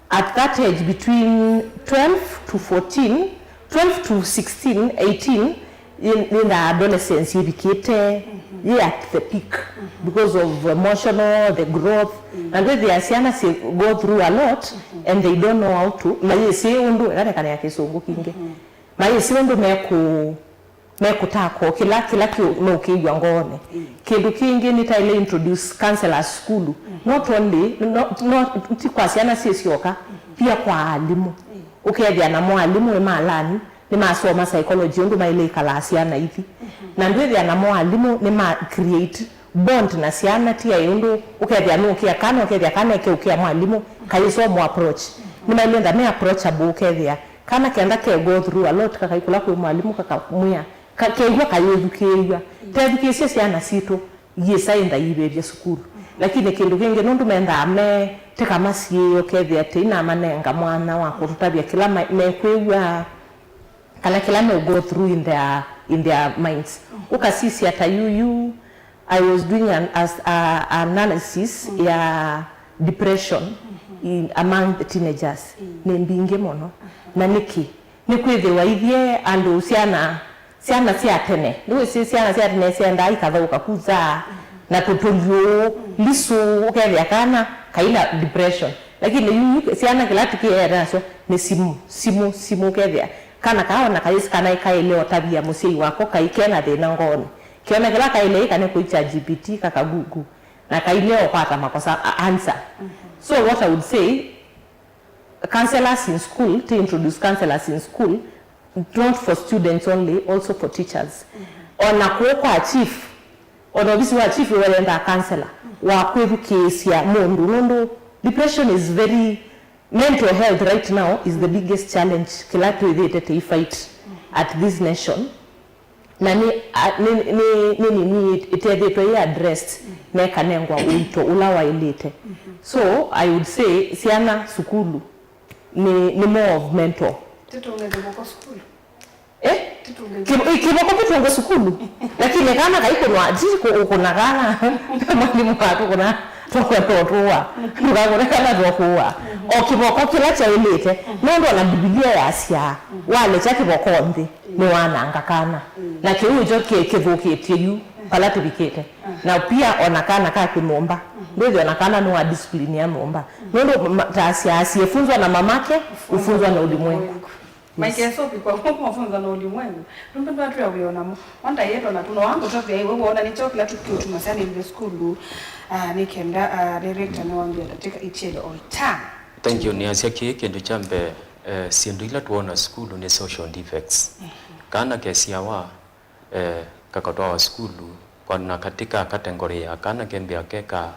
at that age between 12 to 14 12 to 16 18 in the adolescence yibikite at the peak because of emotional the growth and they asiana go through a lot and they don't know how to mayesi undu kana yake songo kinge mayesi undu mekutako kila no kigwa ngone kindu kingi ni taile introduce counselors school not only not tikwasiana sisioka pia kwa alimu ukethia na mwalimu emalani ni masoma psychology undu maile kalasiana hivi na ndwethia na mwalimu ni ma create bond na siana tia undu ukethia no kia kana ukethia kana ke ukia mwalimu kaiso mo approach ni maile nda me approachable ukethia kana kenda ke go through a lot kakaikula kwa mwalimu kakamwia kakeiwa kayedukewa tedukisia siana sito yesaenda iberia sukuru lakini kindu kingi nundu menda ame tekamasie okethia tina manenga mwana wako tutabia kila mekwewa kala kila no go through in their minds ukasisi ata you I was doing an analysis ya depression among the teenagers ni mbinge mono na niki nikwithiwa ithie andu siana sia tene niwe siana sia tene sienda ikathoka kuza na tutulio liso ukethia kana kaila depression lakini siana kila tukiera so ni simu ukethia kana kaona kaisi kana ikaelewa tabia musei wako kaikena thina ngoni kiona kila kaile kana kuicha GPT kaka Google na kaileo pata makosa answer so what I would say counselors in school to introduce counselors in school not for students only also for teachers ona kuoka chief ona bisi wa chief wenda counselor wa kwedukesia mundu depression is very mental health right now is the biggest challenge kila tuithete fight at this nation na ni itethitwe addressed na kanengwa uito ula wailite. So I would say siana sukulu ni more of mentor. Titungeze kwa sukulu. Kiboko kitunga sukulu. Lakini kana kaikonwa jiko ukona kana mwalimu watu kuna totoa. Tukakona kana tokuwa. O kiboko kila cha ilite. Nondo na Biblia ya Asia. Wale cha kiboko ndi ni wananga kana. Na kiu jo kivuketie yu pala tubikete. Na pia onakana kaa kimomba. Ndio onakana ni wa discipline ya momba. Nondo Asia asiyefunzwa na mamake, ufunzwa na ulimwengu. Maike sopi kwa mafunzo na ulimwengu. Mpendo watu ya uiona wanda yetu na tuno wangu topi ya wewe unaona ni chokula tukiutuma sana in school nikenda director na wangu katika ichele all time. Thank you. Ni asia kendo chambe siendo ila tuona school ni social defects. Kana kesi yawa kakatoa wa school kwa katika kategori ya kana kembe akeka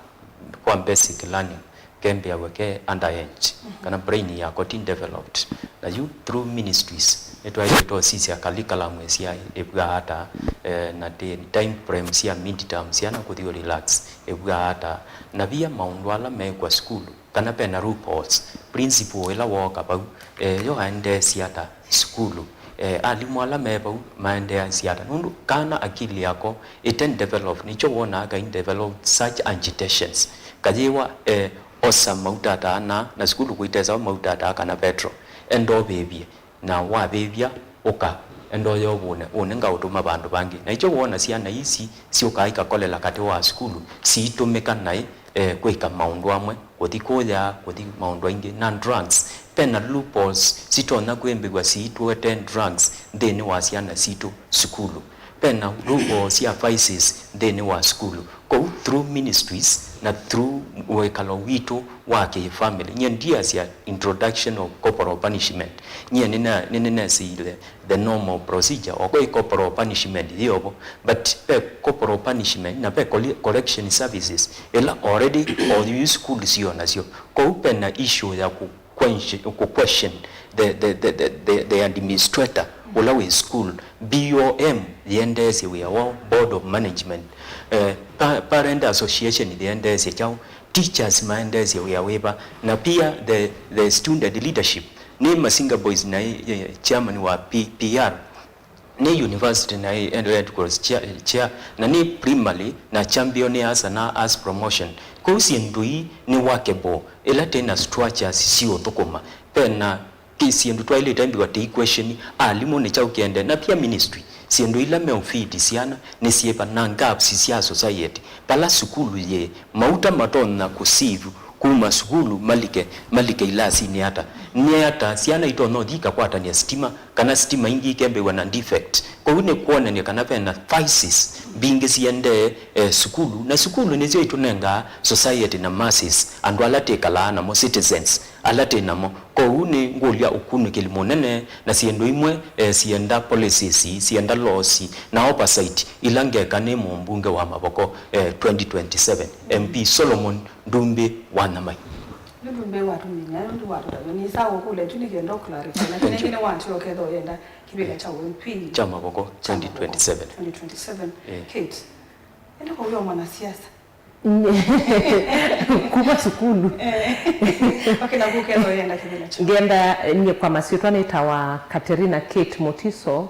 kwa basic learning kembe aweke underage kana brain ya got developed na you through ministries etwa sisi akalika mwezi ya ebwa hata na time frames ya midterms yana kuthio relax ebwa hata na via maundwala me kwa school kana pena reports principal ela walk about yo ande siata school alimu ala meba maende siata nundu kana akili yako iten develop nicho wona ga develop such agitations kajiwa osa mautata na skulu kuiteza mautata kana petro endo bebie na wa bebia oka endo yobune unenga utuma bandu bangi na icho wona siana isi sio kaika kolela kati wa skulu si itumika nai kweka maundu amwe kuthikoya kuthi maundu ingi na drugs pena loopholes sitona kwembegwa si 10 drugs then was yana situ skulu pena loopholes ya vices then was skulu go through ministries na through wekalo wito wake family nyendia sia introduction of corporal punishment nyenena sile the normal procedure or corporal punishment yobo but corporal punishment na correction services ela already all you schools yo nasio ko open na issue ya ku question the administrator ulawe school BOM yendese we are board of management parent association the endese chao teachers maendese we are weba na pia the student leadership ni Masinga Boys na chairman wa PR ni university na Red Cross chair na ni primary na champion as promotion kosi ndui ni wakebo ela tena structures sio thukuma pena kisi ndu twaile tembi wa equation alimu ni chao kiende na pia ministry siendo ila meofiti siana ni siepa na gaps sia society pala sukulu ye mauta matona kusivu kuma sukulu malike ilasi ni hata siana ito no dika kwata ni stima kana stima ingi kembe wana defect kwa une kuona ni kana pena vices bingi siende sukulu na sukulu ni zio itunenga society na masses andu alate kala mo citizens alate namo kwa une ngolia ukunu kilimonene na siendo imwe sienda policies sienda laws na oversight ilange kane mu mbunge wa maboko 2027 MP Solomon Ndumbe Wanamai Ndumbe watu ndu watu ni sawa kule tunike ndo clarify na kingine watu okedo yenda kibega cha MP cha maboko 2027 Kate enda kwa huyo mwanasiasa kuba sukulu okay na kukedo yenda kibega cha ngenda nye kwa masitwa nitawa Katerina Kate Motiso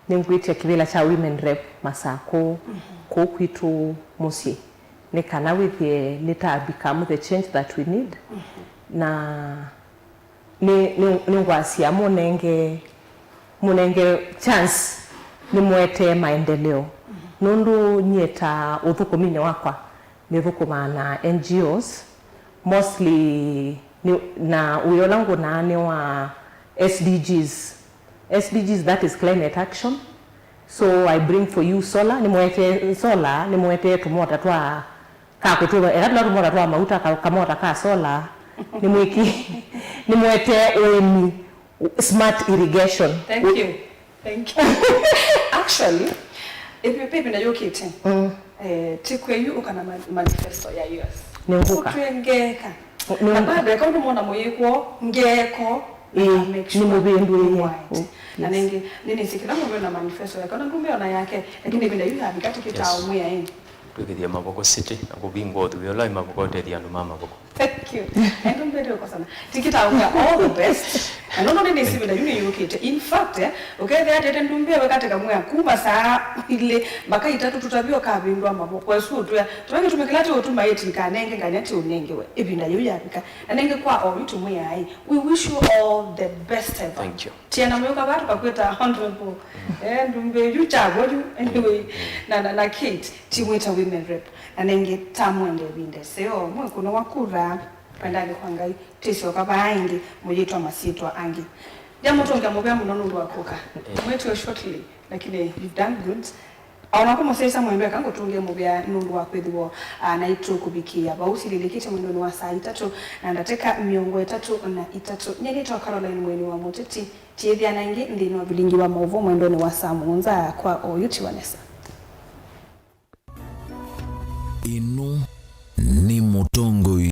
ni ngwitia kibela cha women rep Masako ko kwitu musi ni kana withie nita become the change that we need na ni ngwasia munenge chance ni mwete maendeleo nundu nyeta uthukumine wakwa ni thukuma na NGOs mostly na uyolangu na ni wa SDGs that is climate action. So I bring for you solar, ni mwete tumota twa kakutuwa eradla tumota twa mauta kamota ka solar ni mwete uemi smart irrigation. Thank you actually if you pay na yokete tikwe yu ukana manifesto ya US ni nguka utwengeka na baada kama unaona moyeko ngeko ni mubindu ye na nengi nini sikila mwe na manifesto yake na ngumbe ona yake lakini binda yu habi kati kitaumwe ya indi twigithia maboko city na kubingwa thu yola maboko tethi andu mama boko. Thank you. Endo mbele kwa sana. Tikitaumwe all the best. Anono nini sibila yuni yukite. In fact, okay there dede ndumbe wakati kamwe kuma saa ile mpaka 3 tutabio kabindwa maboko esu tu ya tuweke tumekilati otuma yeti kanenge nganyati unenge we ebinda yu yabika anenge kwa all itu mwe ai. We wish you all the best ever. Thank you. Tiena mwe kabatu kakweta honorable ndumbe yu chabo yu anyway na Kate timweta women rep anenge tamwende binde seo mwe kuno wakura pandale kwangai tisho kabaingi mujitwa masitwa angi jamu tonga mubya munono ndo akoka mwetu shortly lakini you've done good aona kama sasa mwembe kango tunge mubya nundu wakwedhiwo naitwa kubikia bausililekite mwendo wa saa 3 na ndateka miongo 3 nyelito Caroline mweni wa muteti tiethia nangi ndino bilingi wa mauvo mwendo ni wa saa munza kwa oyuti wanesa ino